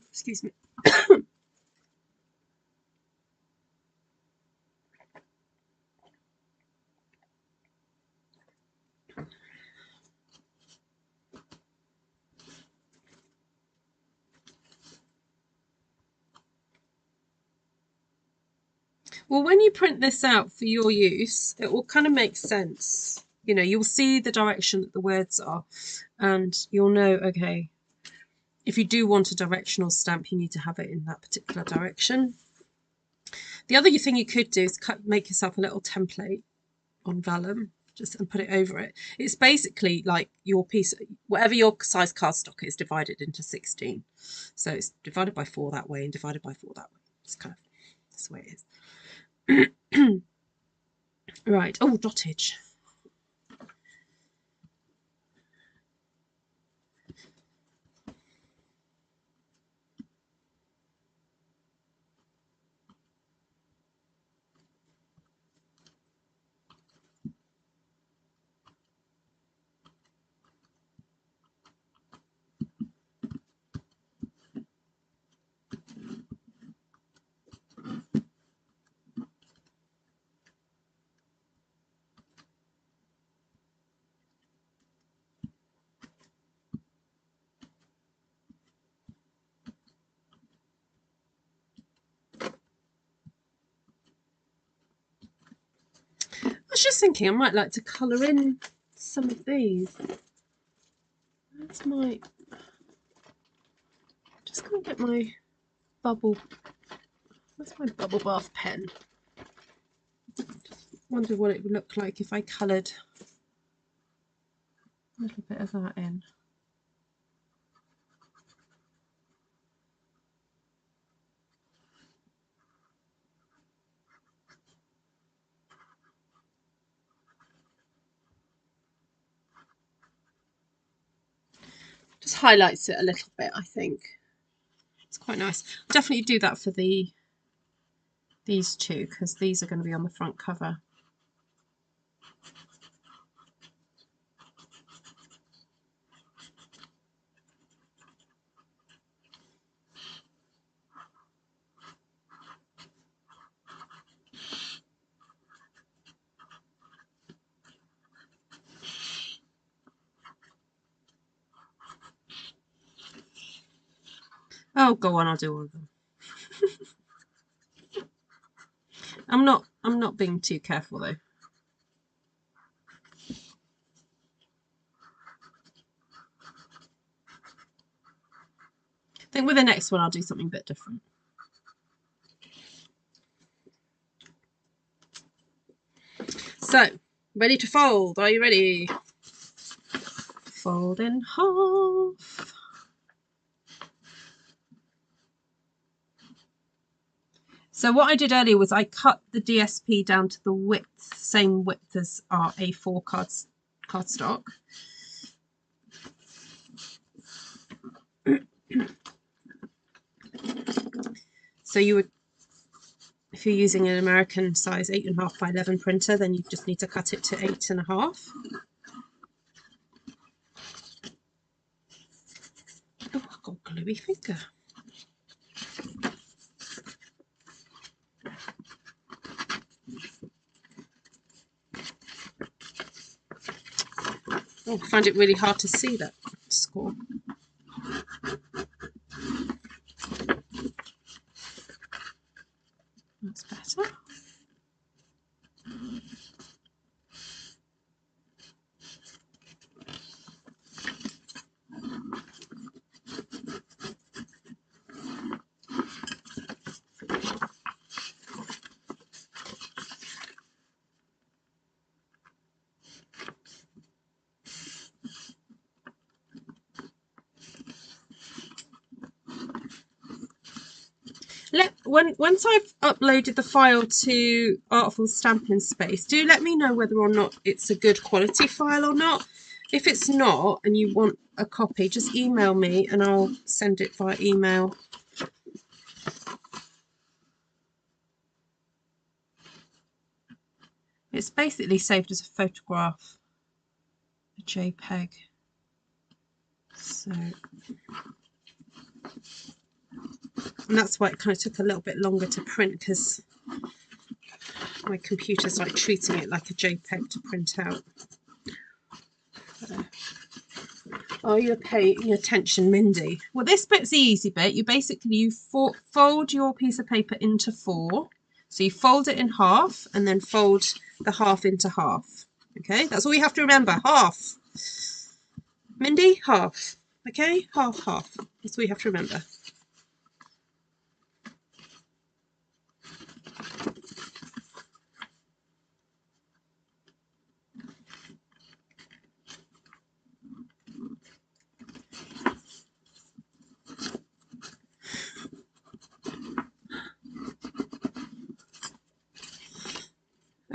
Excuse me. Well, when you print this out for your use, it will kind of make sense. You know, you'll see the direction that the words are, and you'll know, okay, if you do want a directional stamp, you need to have it in that particular direction. The other thing you could do is make yourself a little template on vellum, just and put it over it. It's basically like your piece, whatever your size cardstock is, divided into 16. So it's divided by 4 that way and divided by 4 that way. It's kind of, that's the way it is. Right. Oh, dottage. I was just thinking I might like to colour in some of these. That's my... Just gonna get my bubble... Where's my bubble bath pen? Wonder what it would look like if I coloured a little bit of that in. Just highlights it a little bit, I think. It's quite nice. I'll definitely do that for these two, because these are going to be on the front cover. Oh, go on, I'll do all of them. I'm not being too careful though. I think with the next one I'll do something a bit different. So, ready to fold. Are you ready? Fold in half. So what I did earlier was I cut the DSP down to the width, same width as our A4 cardstock. So you would, if you're using an American size 8.5 by 11 printer, then you just need to cut it to 8.5. Oh, I've got a gluey finger. Oh, I find it really hard to see that score. That's better. Once I've uploaded the file to Artful Stampin Space, do let me know whether or not it's a good quality file or not. If it's not and you want a copy, just email me and I'll send it via email. It's basically saved as a photograph, a JPEG. So, and that's why it kind of took a little bit longer to print, because my computer's like treating it like a JPEG to print out. Oh, you're paying attention, Mindy. Well, this bit's the easy bit. You fold your piece of paper into 4. So you fold it in half and then fold the half into half. Okay, that's all you have to remember. Half. Mindy, half. Okay, half, half. That's all you have to remember.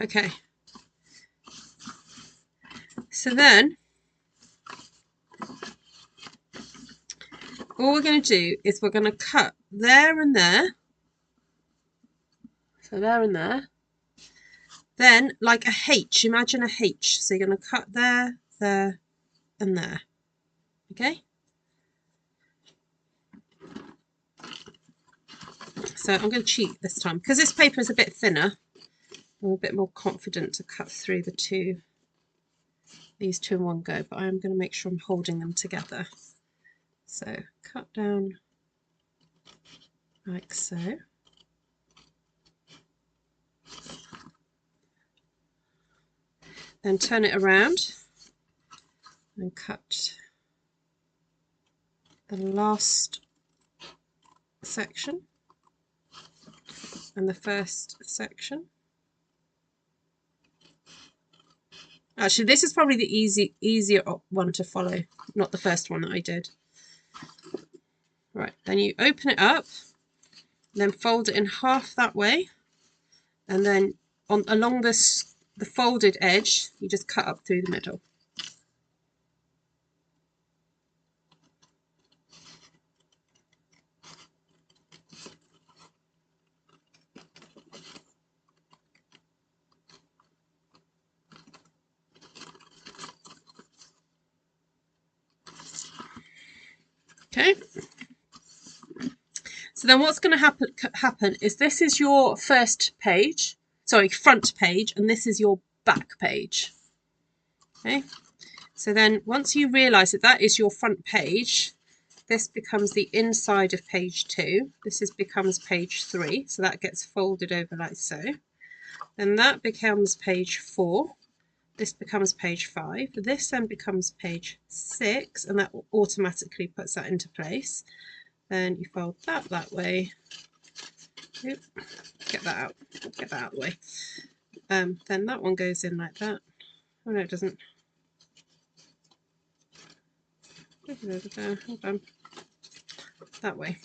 Okay. So then all we're going to do is we're going to cut there and there. So there and there. Then like a H, imagine a H. So you're going to cut there, there and there. Okay. So I'm going to cheat this time because this paper is a bit thinner. I'm a bit more confident to cut through these two in one go, but I am going to make sure I'm holding them together. So cut down like so. Then turn it around and cut the last section and the first section. Actually, this is probably the easier one to follow, not the first one that I did. Right, then you open it up, then fold it in half that way, and then along the folded edge, you just cut up through the middle. Okay. So then what's going to happen is this is your first page, sorry, front page, and this is your back page. Okay. So then once you realise that that is your front page, this becomes the inside of page 2. This becomes page 3. So that gets folded over like so. Then that becomes page 4. This becomes page 5. This then becomes page 6, and that automatically puts that into place. Then you fold that way. Oop, get that out. Get that out of the way. Then that one goes in like that. Oh no, it doesn't. Hold on. That way.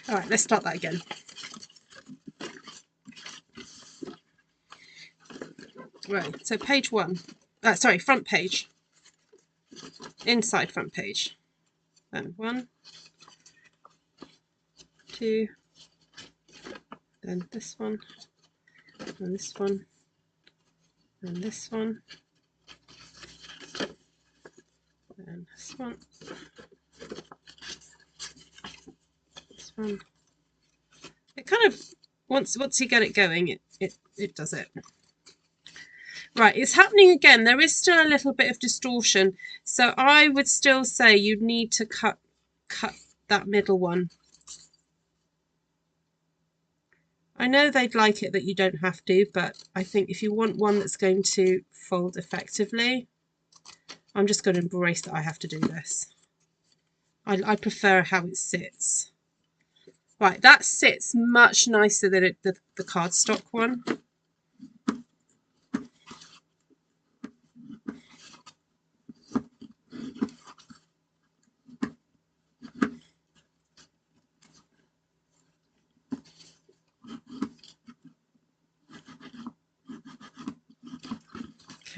All right, let's start that again. Right, so page 1. Sorry, front page. Inside front page. Then 1, 2, then this one, and this one, and this one, and this one, this one. It kind of once you get it going, it does it. Right, it's happening again. There is still a little bit of distortion, so I would still say you'd need to cut that middle one. I know they'd like it that you don't have to, but I think if you want one that's going to fold effectively, I'm just going to embrace that I have to do this. I prefer how it sits. Right, that sits much nicer than the cardstock one.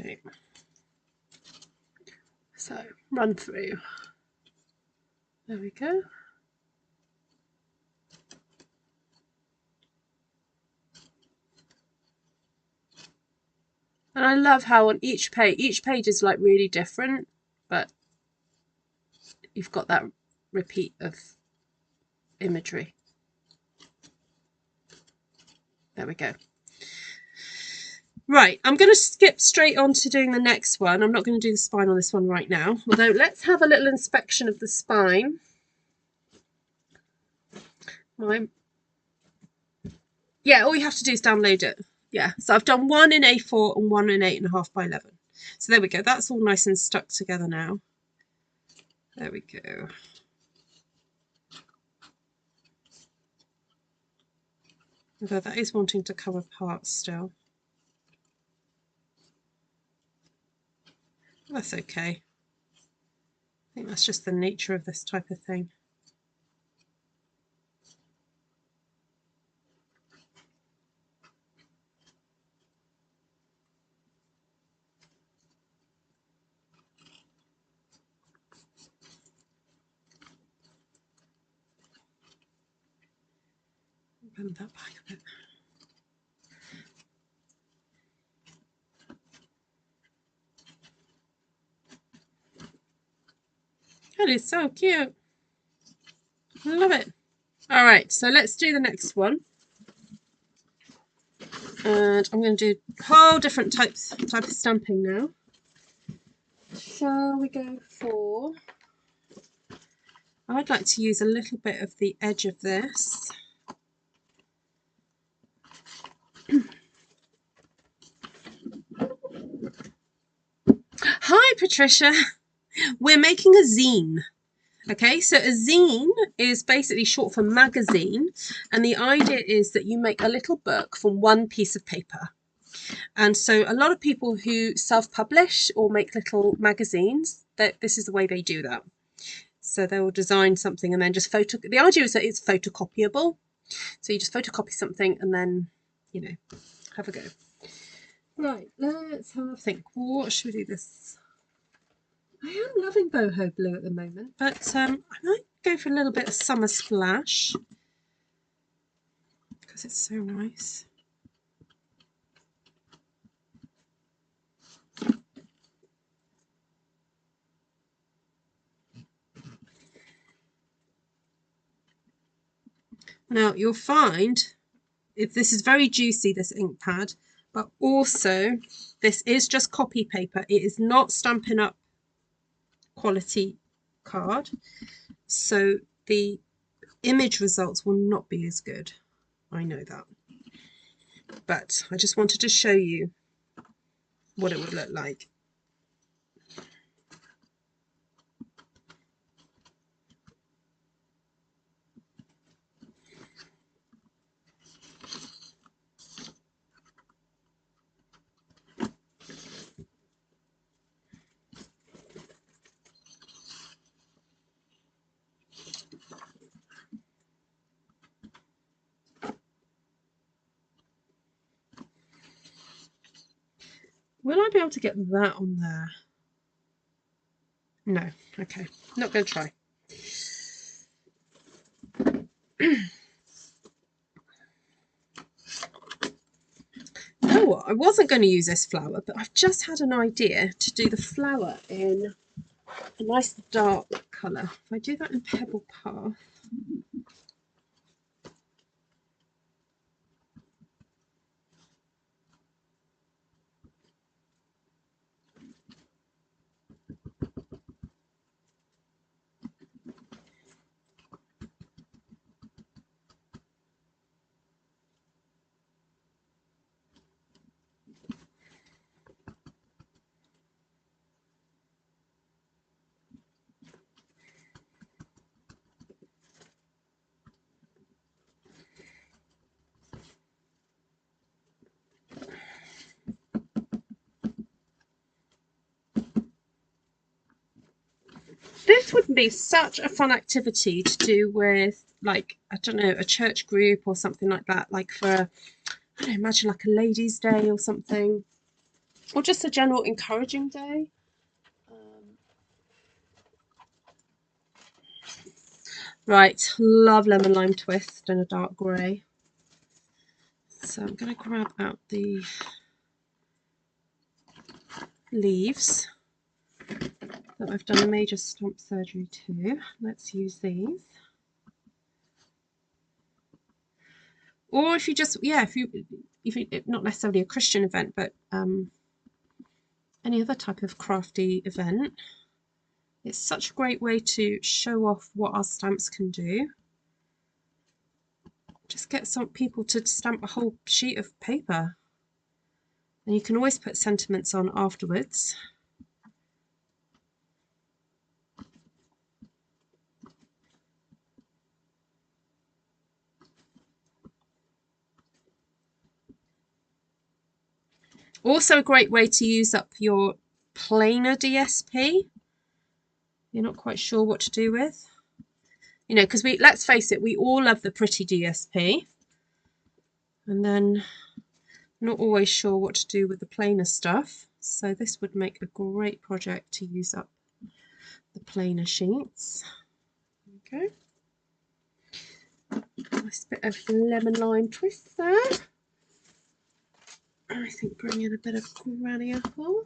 Okay, so run through. There we go. And I love how on each page is like really different, but you've got that repeat of imagery. There we go. Right, I'm going to skip straight on to doing the next one. I'm not going to do the spine on this one right now, although let's have a little inspection of the spine. Yeah, all you have to do is download it. Yeah, so I've done one in A4 and one in 8.5 by 11. So there we go. That's all nice and stuck together now. There we go. Although that is wanting to come apart still. That's okay. I think that's just the nature of this type of thing. Bend that back a bit. That is so cute. Love it. All right, so let's do the next one. And I'm going to do a whole different type of stamping now. Shall we go for... I'd like to use a little bit of the edge of this. Hi, Patricia. We're making a zine. Okay, so a zine is basically short for magazine, and the idea is that you make a little book from one piece of paper. And so a lot of people who self-publish or make little magazines, this is the way they do that. So they will design something and then just the idea is that it's photocopyable. So you just photocopy something and then, you know, have a go. Right, let's have a think. What should we do this? I am loving Boho Blue at the moment, but I might go for a little bit of Summer Splash because it's so nice. Now you'll find if this is very juicy, this ink pad, but also this is just copy paper. It is not Stampin' Up quality card, so the image results will not be as good. I know that, but I just wanted to show you what it would look like. Will I be able to get that on there? No. Okay. Not going to try. You know what? I wasn't going to use this flower, but I've just had an idea to do the flower in a nice dark colour. If I do that in Pebbled Path. This would be such a fun activity to do with, like, I don't know, a church group or something like that, like for, I don't know, imagine like a ladies' day or something, or just a general encouraging day. Right, love Lemon Lime Twist in a dark grey. So I'm going to grab out the leaves that I've done a major stamp surgery to. Let's use these. Or if you just, yeah, if you not necessarily a Christian event, but any other type of crafty event, it's such a great way to show off what our stamps can do. Just get some people to stamp a whole sheet of paper, and you can always put sentiments on afterwards. Also a great way to use up your plainer DSP. You're not quite sure what to do with. You know, because let's face it, we all love the pretty DSP. And then not always sure what to do with the plainer stuff. So this would make a great project to use up the plainer sheets. Okay. I Nice bit of lemon lime twist there. I think bring in a bit of granny apple.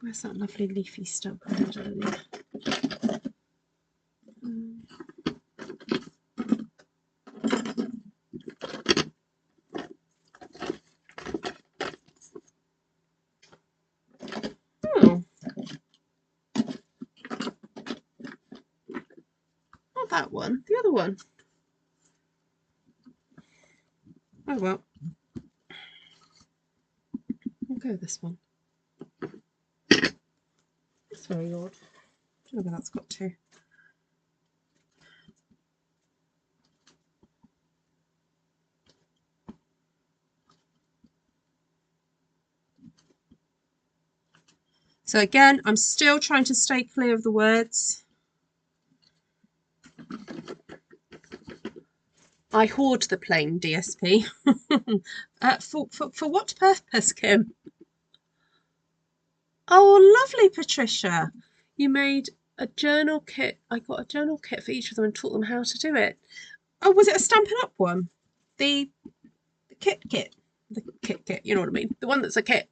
Where's that lovely leafy stump I had earlier? Oh, not that one, the other one. Oh well, I'll go with this one. It's very odd. I don't know where that's got to. So again, I'm still trying to stay clear of the words. I hoard the plain DSP. For what purpose, Kim? Oh, lovely, Patricia. You made a journal kit. I got a journal kit for each of them and taught them how to do it. Oh, was it a Stampin' Up one? The kit. The kit, you know what I mean? The one that's a kit.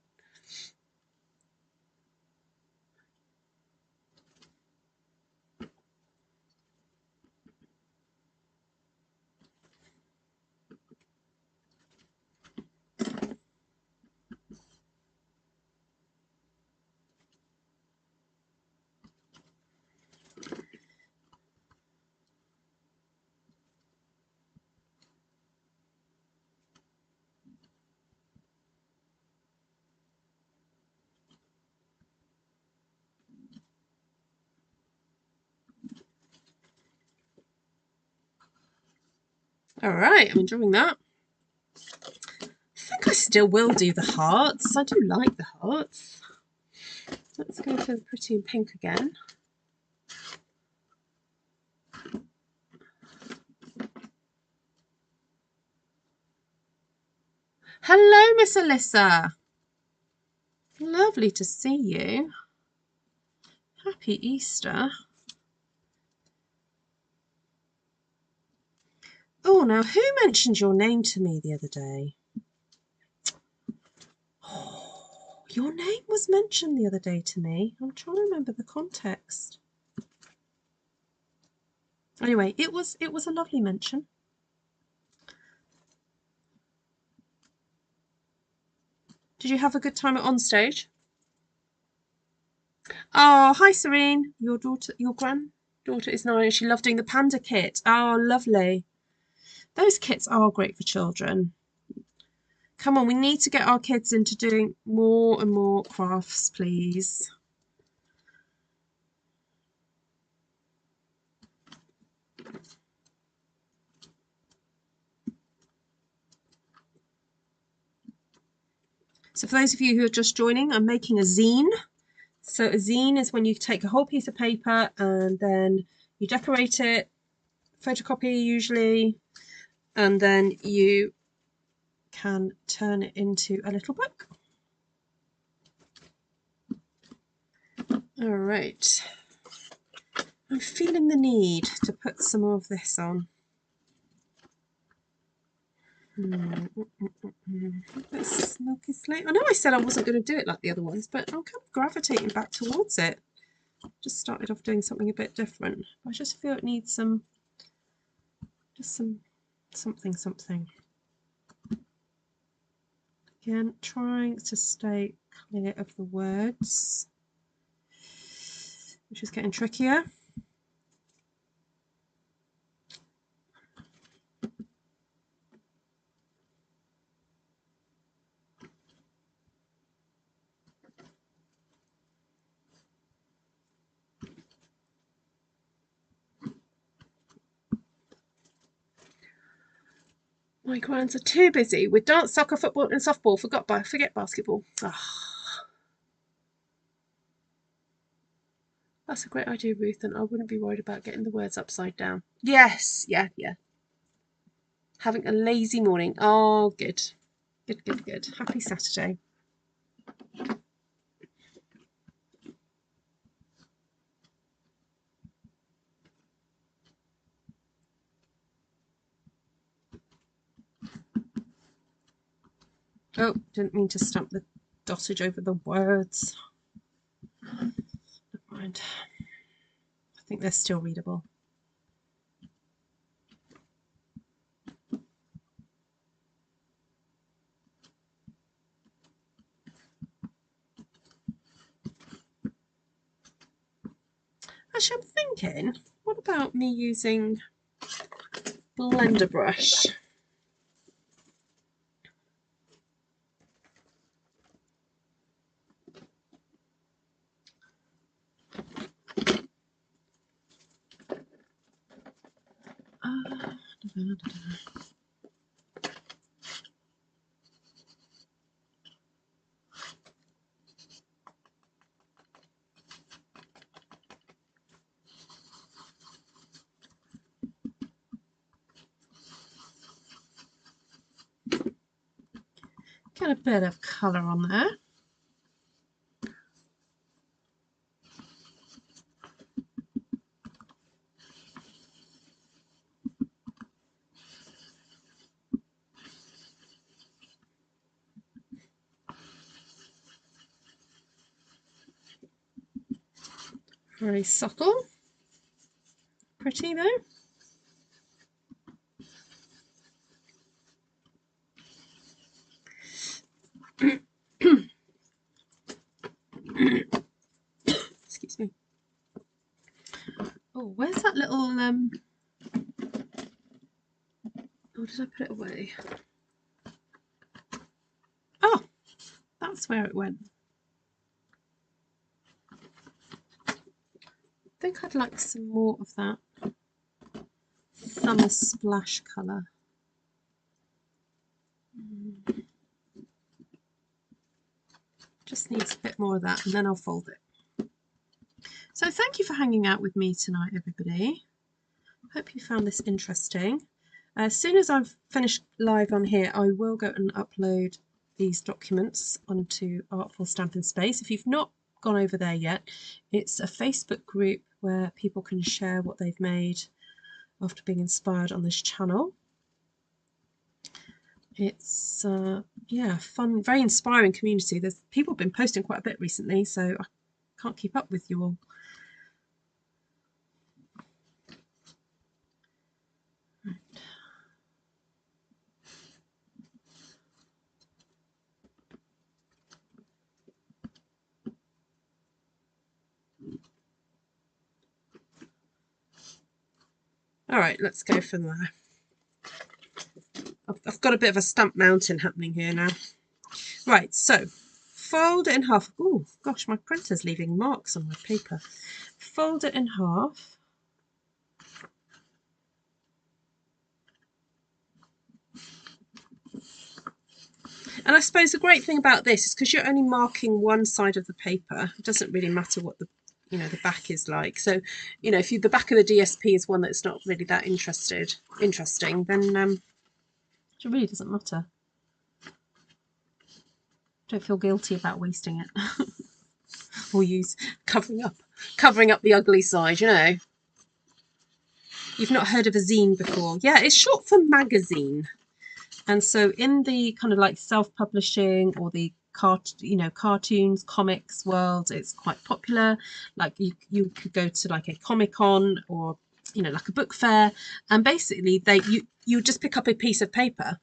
All right, I'm enjoying that. I think I still will do the hearts. I do like the hearts. Let's go for the pretty in pink again. Hello, Miss Alyssa. Lovely to see you. Happy Easter. Oh, now who mentioned your name to me the other day? Oh, your name was mentioned the other day to me. I'm trying to remember the context. Anyway, it was a lovely mention. Did you have a good time at Onstage? Oh, hi Serene. Your granddaughter is 9 and she loved doing the panda kit. Oh, lovely. Those kits are great for children. Come on, we need to get our kids into doing more and more crafts, please. So for those of you who are just joining, I'm making a zine. So a zine is when you take a whole piece of paper and then you decorate it, photocopy usually, and then you can turn it into a little book. All right. I'm feeling the need to put some more of this on. That's Smoky Slate. I know I said I wasn't going to do it like the other ones, but I'm kind of gravitating back towards it. Just started off doing something a bit different. I just feel it needs something. Again, trying to stay clear of the words, which is getting trickier. My grands are too busy with dance, soccer, football and softball. Forget basketball. Oh. That's a great idea, Ruth, and I wouldn't be worried about getting the words upside down. Yes, yeah. Having a lazy morning. Oh, good. Good. Happy Saturday. Oh, didn't mean to stamp the dottage over the words. Never mind. I think they're still readable. Actually, I'm thinking, what about me using blender brush? Get a bit of colour on there. Very subtle. Pretty though. Excuse me. Oh, where's that little oh, did I put it away? Oh, that's where it went. I think I'd like some more of that summer splash colour. Just needs a bit more of that, and then I'll fold it. So thank you for hanging out with me tonight, everybody. Hope you found this interesting. As soon as I've finished live on here, I will go and upload these documents onto Artful Stampin Space. If you've not gone over there yet, it's a Facebook group where people can share what they've made after being inspired on this channel. It's yeah, fun, very inspiring community. There's people have been posting quite a bit recently, so I can't keep up with you all. All right, let's go from there. I've got a bit of a stamp mountain happening here now. Right, so fold it in half. Oh gosh, my printer's leaving marks on my paper. Fold it in half. And I suppose the great thing about this is because you're only marking one side of the paper, it doesn't really matter what the the back is like. So if the back of the DSP is one that's not really that interesting, then it really doesn't matter. Don't feel guilty about wasting it. Or use covering up the ugly side. You've not heard of a zine before? Yeah, it's short for magazine. And so in the kind of like self-publishing or the cartoons, comics world, it's quite popular. Like you could go to like a Comic-Con or like a book fair, and basically you just pick up a piece of paper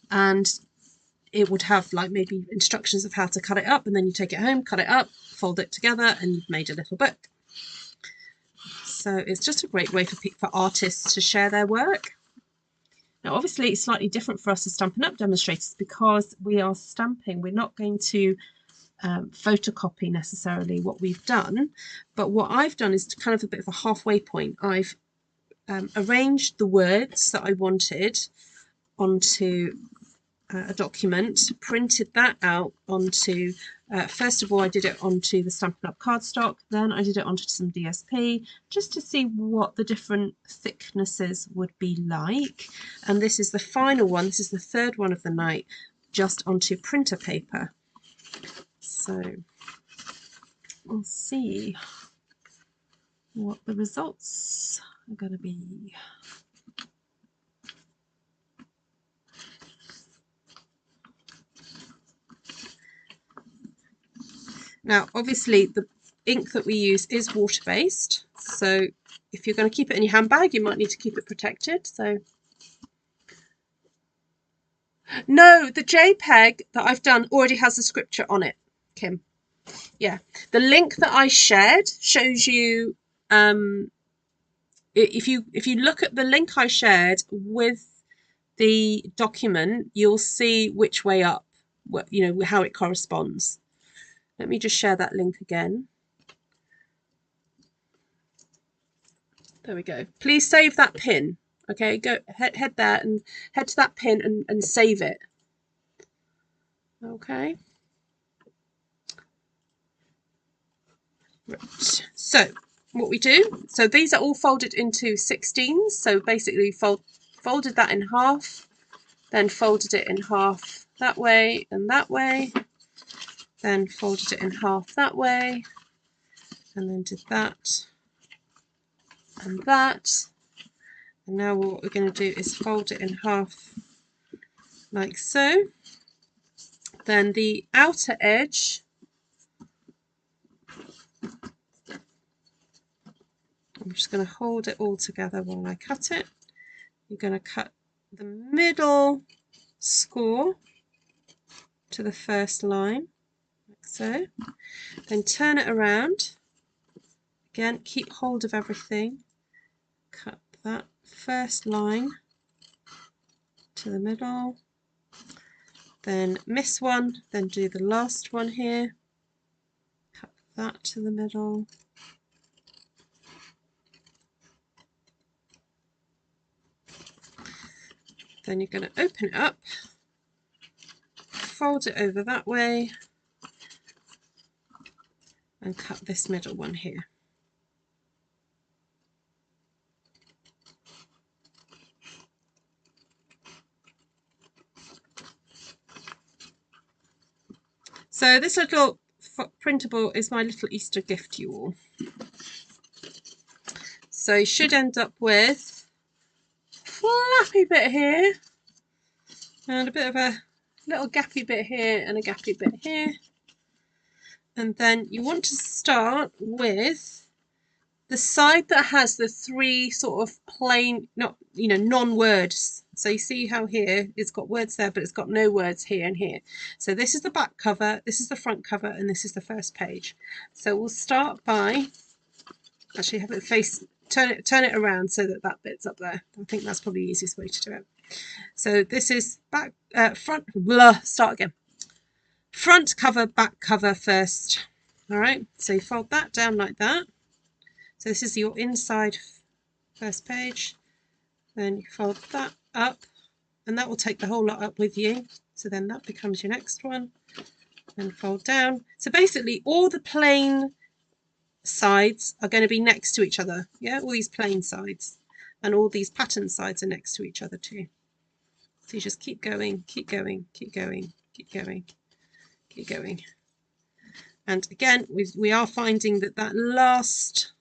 and it would have like maybe instructions of how to cut it up, and then you take it home, cut it up, fold it together, and you've made a little book. So it's just a great way for artists to share their work. Now, obviously, it's slightly different for us as Stampin' Up! Demonstrators because we are stamping. We're not going to photocopy necessarily what we've done, but what I've done is kind of a bit of a halfway point. I've arranged the words that I wanted onto a document, printed that out onto, first of all I did it onto the Stampin' Up! Cardstock, then I did it onto some DSP just to see what the different thicknesses would be like, and this is the final one, this is the third one of the night, just onto printer paper. So we'll see what the results are going to be. Now, obviously, the ink that we use is water-based, so if you're going to keep it in your handbag, you might need to keep it protected. So, no, the JPEG that I've done already has the scripture on it, Kim. Yeah, the link that I shared shows you. If you look at the link I shared with the document, you'll see which way up, how it corresponds. Let me just share that link again. There we go. Please save that pin. Okay, go head there and head to that pin and save it. Okay. Right. So what we do, so these are all folded into 16s. So basically folded that in half, then folded it in half that way and that way, then folded it in half that way, and then did that and that. And now what we're going to do is fold it in half like so. Then the outer edge, I'm just going to hold it all together while I cut it. You're going to cut the middle score to the first line, like so. Then turn it around. Again, keep hold of everything. Cut that first line to the middle. Then miss one, then do the last one here. Cut that to the middle. Then you're going to open it up, fold it over that way, and cut this middle one here. So this little printable is my little Easter gift to you all. So you should end up with a flappy bit here, and a bit of a little gappy bit here, and a gappy bit here. And then you want to start with the side that has the three sort of plain, non-words. So you see how here it's got words there, but it's got no words here and here. So this is the back cover, this is the front cover, and this is the first page. So we'll start by actually have it face, turn it around so that that bit's up there. I think that's probably the easiest way to do it. So this is back, front, start again. Front cover, back cover first. All right, so you fold that down like that. So this is your inside first page. Then you fold that up, and that will take the whole lot up with you. So then that becomes your next one. Then fold down. So basically all the plain sides are going to be next to each other. Yeah, all these plain sides. And all these pattern sides are next to each other too. So you just keep going, keep going, keep going, keep going, keep going. And again, we are finding that that last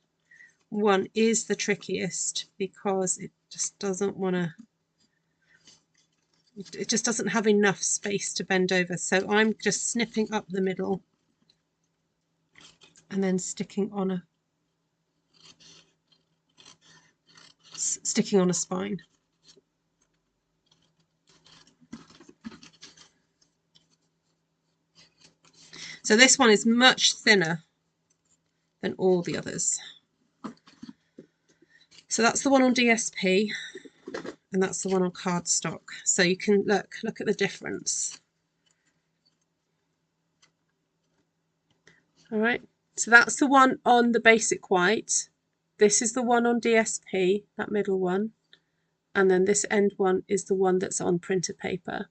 one is the trickiest because it just doesn't want to, it just doesn't have enough space to bend over. So I'm just snipping up the middle and then sticking on a spine. So this one is much thinner than all the others. So that's the one on DSP, and that's the one on cardstock. So you can look at the difference. All right, so that's the one on the basic white. This is the one on DSP, that middle one. And then this end one is the one that's on printed paper.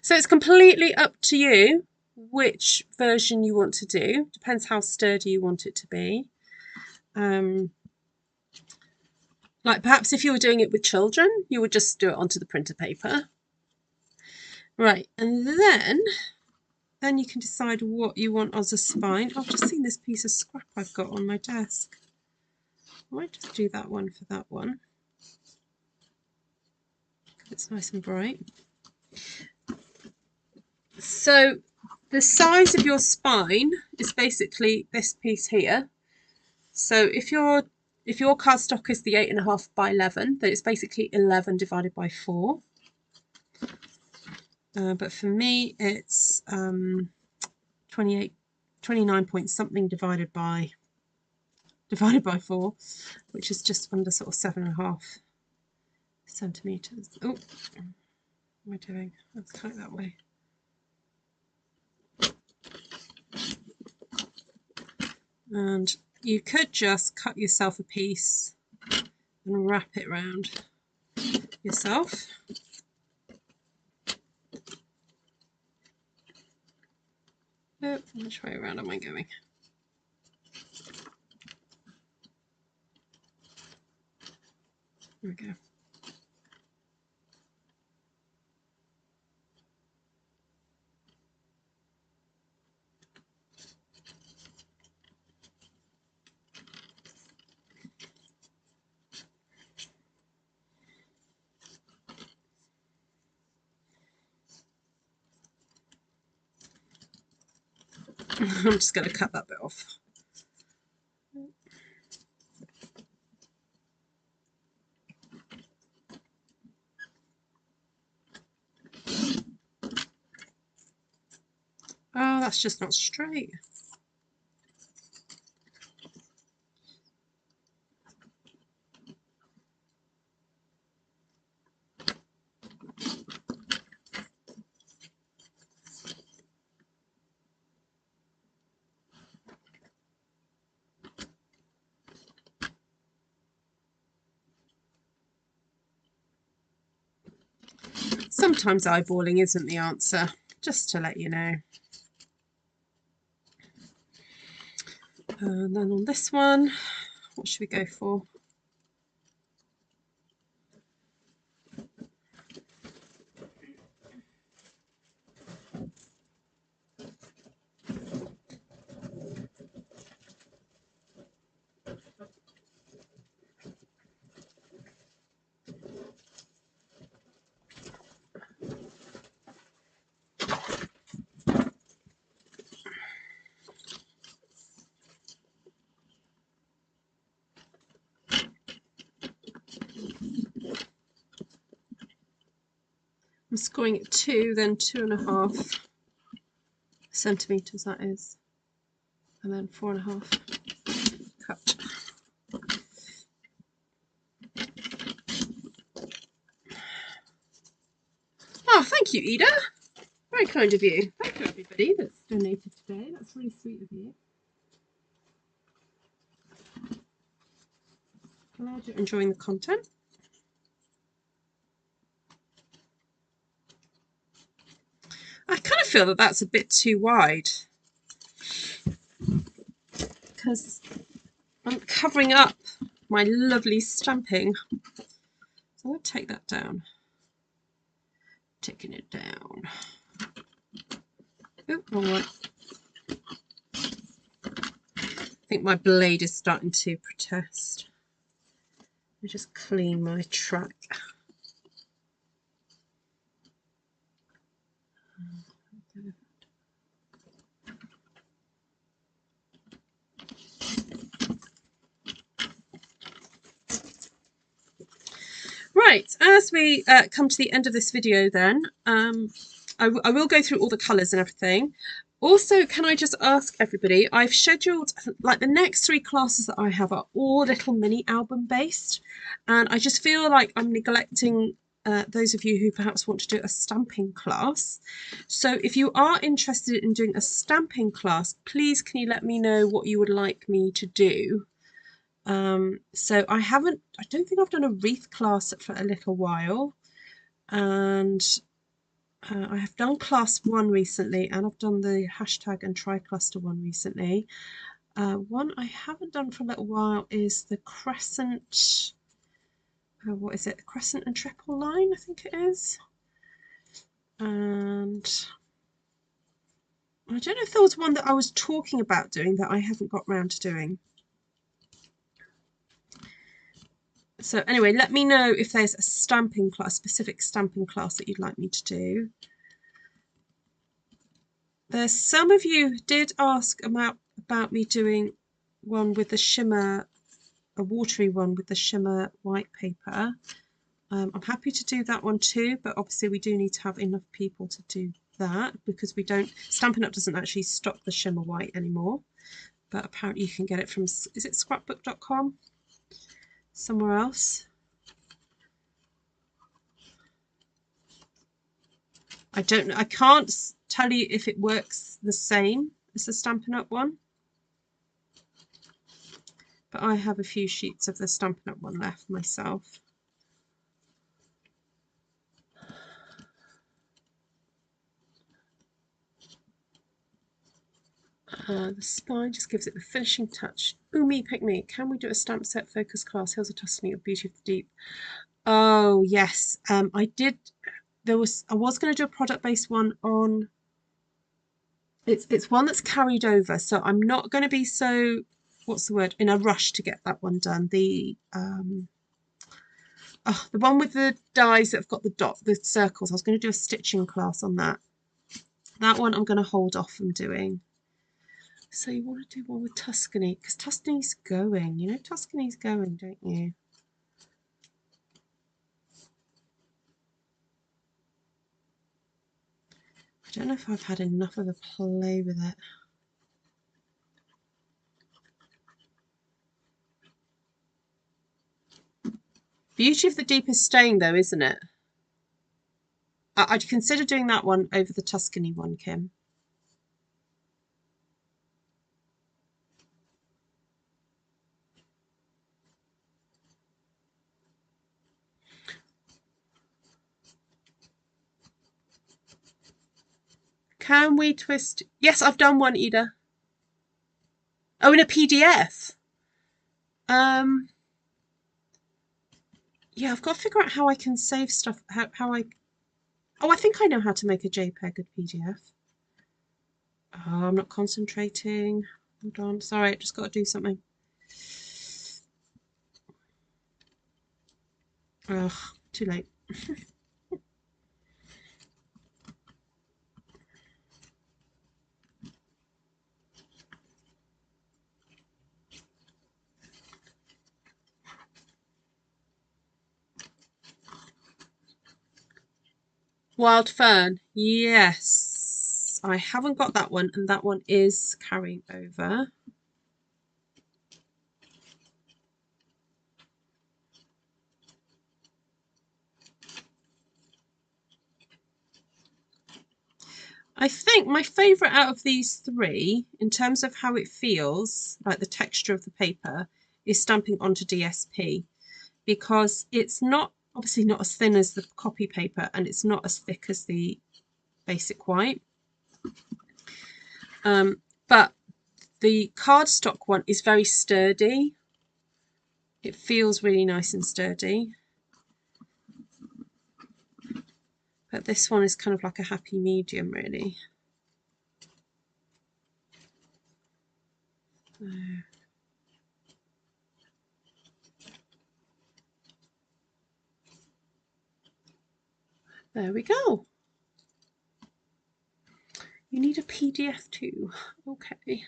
So it's completely up to you which version you want to do. Depends how sturdy you want it to be. Like perhaps if you were doing it with children, you would just do it onto the printer paper. Right, and then you can decide what you want as a spine. I've just seen this piece of scrap I've got on my desk. I might just do that one for that one. It's nice and bright. So the size of your spine is basically this piece here. So if your cardstock is the 8.5 by 11, then it's basically 11 divided by 4. But for me, it's 29 point something divided by 4, which is just under sort of 7.5 centimeters. Oh, what am I doing? Let's cut it that way. And you could just cut yourself a piece and wrap it around yourself. Oh, which way around am I going? There we go. I'm just going to cut that bit off. Oh, that's just not straight. Sometimes eyeballing isn't the answer, just to let you know. And then on this one, what should we go for? I'm scoring at 2, then 2.5 centimeters, that is, and then 4.5 cut. Oh, thank you, Ida. Very kind of you. Thank you, everybody that's donated today. That's really sweet of you. Glad you're enjoying the content. I kind of feel that that's a bit too wide because I'm covering up my lovely stamping. So I'll take that down. Taking it down. Oh, wrong one. I think my blade is starting to protest. Let me just clean my track. Right, as we come to the end of this video then, I will go through all the colours and everything. Also, can I just ask everybody, I've scheduled, like the next 3 classes that I have are all little mini album based, and I just feel like I'm neglecting those of you who perhaps want to do a stamping class. So if you are interested in doing a stamping class, please can you let me know what you would like me to do. So I don't think I've done a wreath class for a little while, and I have done class 1 recently, and I've done the hashtag and tri-cluster one recently. One I haven't done for a little while is the crescent, what is it, the crescent and triple line, I think it is. And I don't know if there was one that I was talking about doing that I haven't got round to doing. So anyway, let me know if there's a stamping class, specific stamping class that you'd like me to do. There's some of you who did ask about me doing one with the shimmer, a watery one with the shimmer white paper. I'm happy to do that one too, but obviously we do need to have enough people to do that because we don't, Stampin' Up! Doesn't actually stock the shimmer white anymore, but apparently you can get it from, is it scrapbook.com? Somewhere else. I don't know, I can't tell you if it works the same as the Stampin' Up! One, but I have a few sheets of the Stampin' Up! One left myself. The spine just gives it the finishing touch. Ooh, me, pick me. Can we do a stamp set focus class? Hills of Tuscany or Beauty of the Deep? Oh, yes. I did. I was going to do a product-based one on. It's one that's carried over, so I'm not going to be so, what's the word, in a rush to get that one done. The one with the dies that have got the circles. I was going to do a stitching class on that. That one I'm going to hold off from doing. So you want to do one with Tuscany, because Tuscany's going. You know Tuscany's going, don't you? I don't know if I've had enough of a play with it. Beauty of the Deep is staying though, isn't it? I'd consider doing that one over the Tuscany one, Kim. Can we twist? Yes, I've done one, Ida. Oh, in a PDF. Yeah, I've got to figure out how I can save stuff. How I. Oh, I think I know how to make a JPEG of PDF. Oh, I'm not concentrating. Hold on. Sorry, I just got to do something. Ugh, too late. Wild Fern, yes. I haven't got that one, and that one is carrying over. I think my favourite out of these three, in terms of how it feels, like the texture of the paper, is stamping onto DSP, because it's not, obviously not as thin as the copy paper, and it's not as thick as the basic white. But the cardstock one is very sturdy. It feels really nice and sturdy. But this one is kind of like a happy medium, really. So there we go. You need a PDF too. Okay.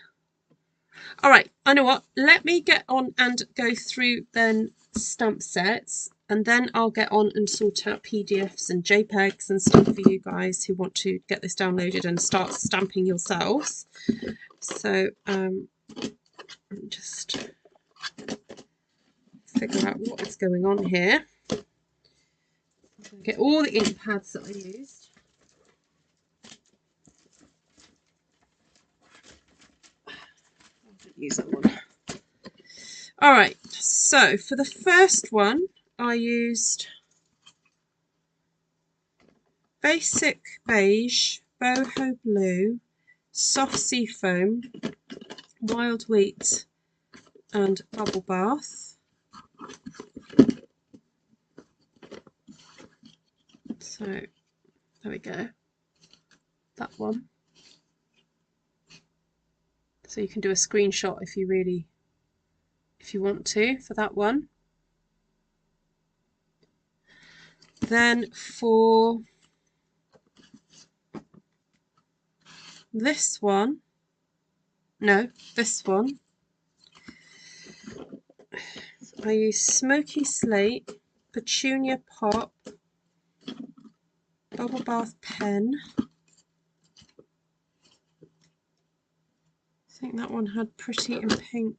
All right, I know what. Let me get on and go through then stamp sets, and then I'll get on and sort out PDFs and JPEGs and stuff for you guys who want to get this downloaded and start stamping yourselves. So just figure out what is going on here. Get all the ink pads that I used. Use that one. All right, so for the first one I used basic beige, boho blue, soft seafoam, wild wheat and bubble bath. So there we go, that one. So you can do a screenshot if you want to for that one. Then for this one, no, this one, I use Smoky Slate, Petunia Pop, Bubble Bath pen. I think that one had Pretty in Pink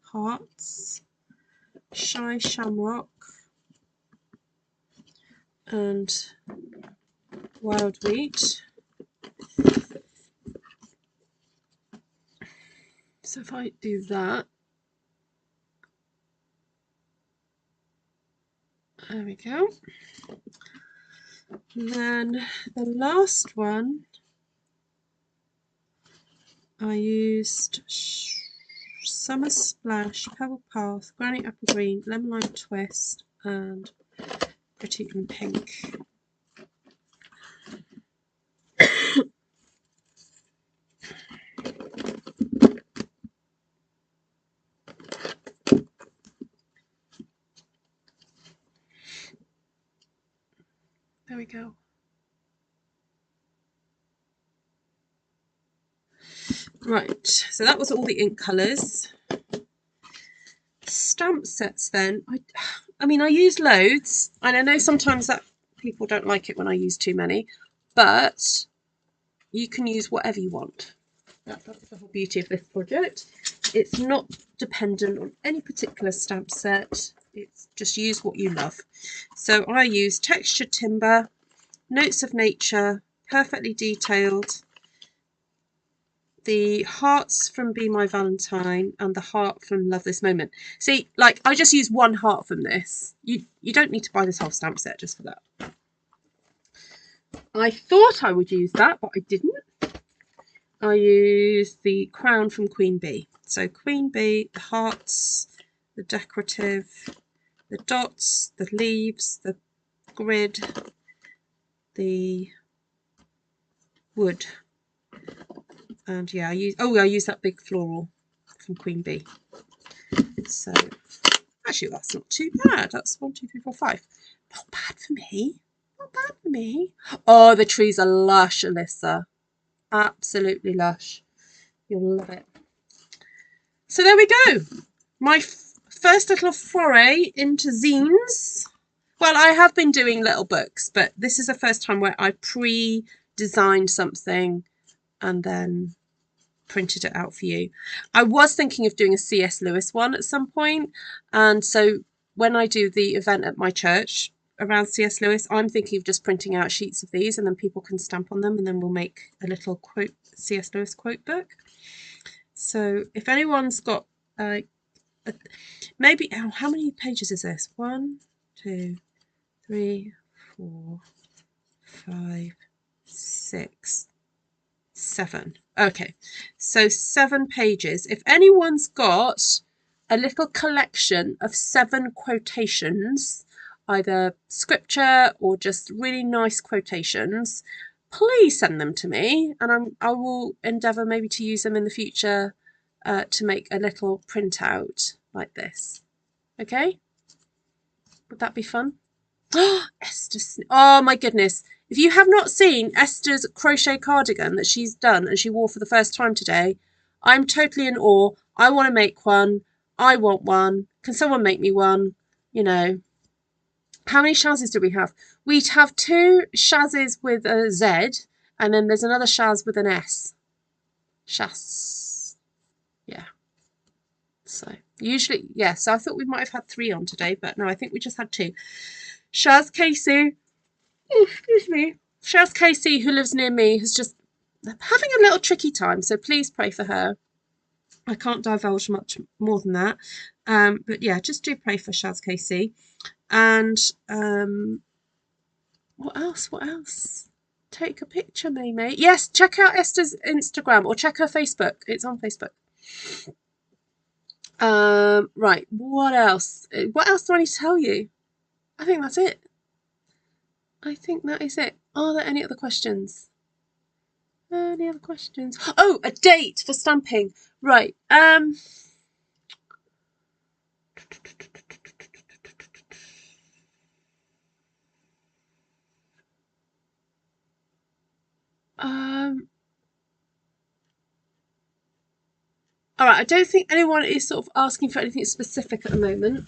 hearts, Shy Shamrock, and Wild Wheat. So if I do that, there we go. And then the last one, I used Summer Splash, Pebbled Path, Granny Apple Green, Lemon Lime Twist, and Pretty in Pink. There we go. Right, so that was all the ink colours. Stamp sets then, I mean I use loads, and I know sometimes that people don't like it when I use too many, but you can use whatever you want. That's the whole beauty of this project. It's not dependent on any particular stamp set, it's just use what you love. So I use Textured Timber, Notes of Nature, Perfectly Detailed, the hearts from Be My Valentine, and the heart from Love This Moment. See, like, I just use one heart from this. You don't need to buy this whole stamp set just for that. I thought I would use that, but I didn't. I used the crown from Queen Bee. So Queen Bee, the hearts, the decorative, the dots, the leaves, the grid, the wood. And yeah, I use that big floral from Queen Bee. So actually that's not too bad. That's 1, 2, 3, 4, 5. Not bad for me. Not bad for me. Oh, the trees are lush, Alyssa. Absolutely lush. You'll love it. So there we go. My first little foray into zines. Well, I have been doing little books, but this is the first time where I pre-designed something and then printed it out for you. I was thinking of doing a C.S. Lewis one at some point, and so when I do the event at my church around C.S. Lewis, I'm thinking of just printing out sheets of these and then people can stamp on them, and then we'll make a little quote C.S. Lewis quote book. So if anyone's got maybe, how many pages is this? 1, 2, 3, 4, 5, 6, 7. Okay, so 7 pages. If anyone's got a little collection of 7 quotations, either scripture or just really nice quotations, please send them to me, and I will endeavour maybe to use them in the future to make a little printout like this. Okay, would that be fun? Esther, oh my goodness. If you have not seen Esther's crochet cardigan that she's done and she wore for the first time today, I'm totally in awe. I want to make one. I want one. Can someone make me one? You know, how many Shazes do we have? We have 2 Shazes with a Z, and then there's another Shaz with an S. Shaz. Yeah. So usually, yeah, so I thought we might have had 3 on today, but no, I think we just had 2. Shaz Casey, excuse me, Shaz Casey, who lives near me, is just having a little tricky time, so please pray for her. I can't divulge much more than that, but yeah, just do pray for Shaz Casey. And what else? Take a picture, Mamie. Yes, check out Esther's Instagram or check her Facebook. It's on Facebook. Right, what else? What else do I need to tell you? I think that's it. I think that is it. Are there any other questions? Any other questions? Oh, a date for stamping. Right. All right, I don't think anyone is sort of asking for anything specific at the moment.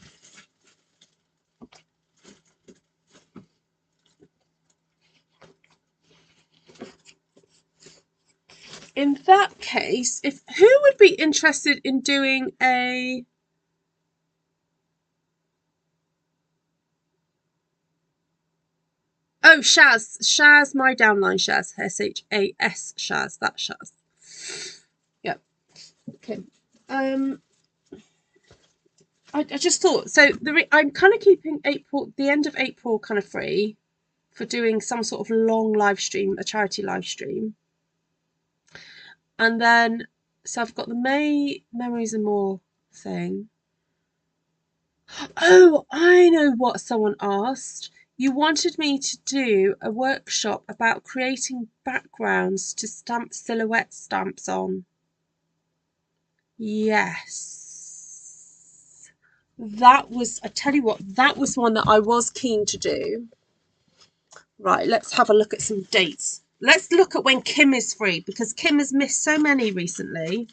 In that case, if who would be interested in doing a Shaz, my downline Shaz, Shas, Shaz, that Shaz. Yep. Okay. I just thought so. I'm kind of keeping the end of April, kind of free for doing some sort of long live stream, a charity live stream, and then so I've got the May Memories and More thing. Oh, I know what someone asked. You wanted me to do a workshop about creating backgrounds to stamp silhouette stamps on. Yes. That was, I tell you what, that was one that I was keen to do. Right, let's have a look at some dates. Let's look at when Kim is free, because Kim has missed so many recently.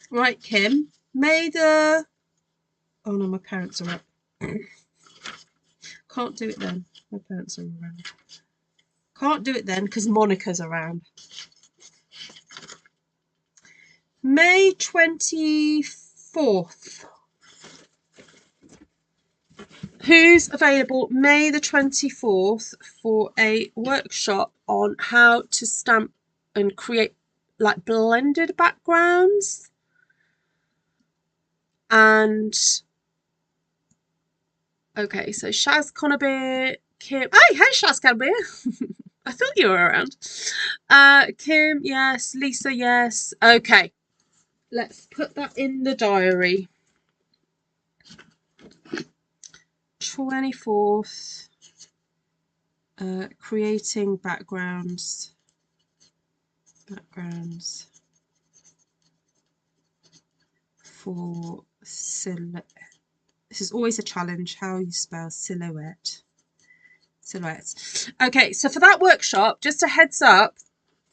Right, Kim. Oh no, my parents are up. Can't do it then. My parents are around. Can't do it then because Monica's around. May 24th. Who's available May the 24th for a workshop on how to stamp and create like blended backgrounds? And okay, so Shaz Conabeer, Kim. Hey, Shaz Conabeer. I thought you were around. Kim, yes. Lisa, yes. Okay, let's put that in the diary. 24th. Creating backgrounds for silhouette. This is always a challenge, how you spell silhouettes. Okay, so for that workshop, just a heads up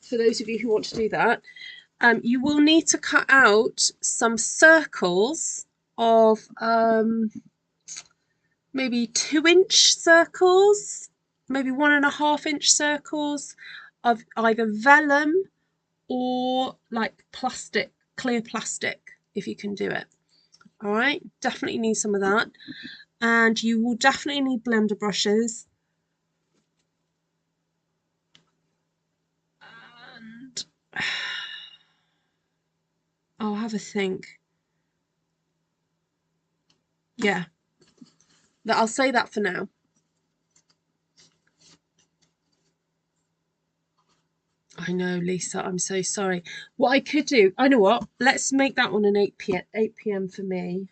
for those of you who want to do that, you will need to cut out some circles of maybe 2-inch circles, maybe 1.5-inch circles of either vellum or like plastic, clear plastic, if you can do it. All right, definitely need some of that. And you will definitely need blender brushes. And I'll have a think. Yeah, I'll say that for now. I know, Lisa, I'm so sorry. What I could do, I know what, let's make that one an 8 p.m. for me.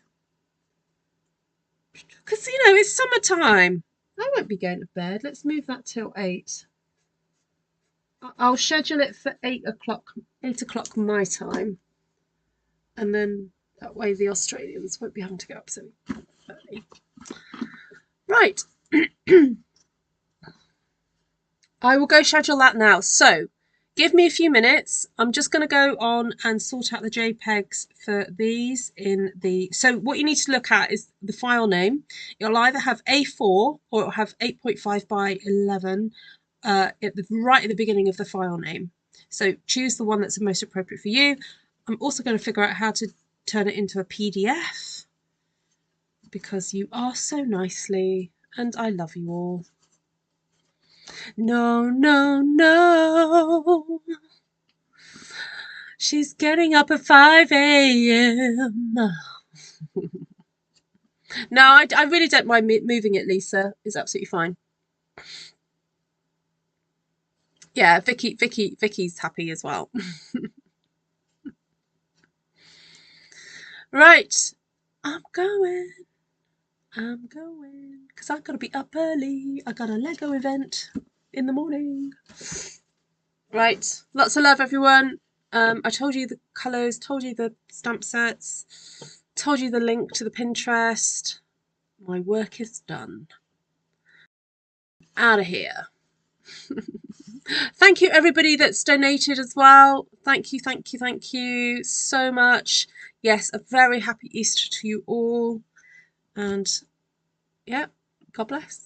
Because, you know, it's summertime. I won't be going to bed. Let's move that till 8. I'll schedule it for 8 o'clock my time. And then that way the Australians won't be having to get up so early. Right. I will go schedule that now. So give me a few minutes. I'm just going to go on and sort out the JPEGs for these in the... So what you need to look at is the file name. It'll either have A4 or it'll have 8.5 by 11 right at the beginning of the file name. So choose the one that's the most appropriate for you. I'm also going to figure out how to turn it into a PDF because you are so nicely and I love you all. No, no, no. She's getting up at 5 a.m. No, I really don't mind moving it, Lisa. It's absolutely fine. Yeah, Vicky's happy as well. Right. I'm going. Because I've got to be up early. I got a Lego event in the morning. Right. Lots of love, everyone. I told you the colours, told you the stamp sets, told you the link to the Pinterest. My work is done. out of here. Thank you everybody that's donated as well. Thank you so much. Yes, a very happy Easter to you all. And yeah, God bless.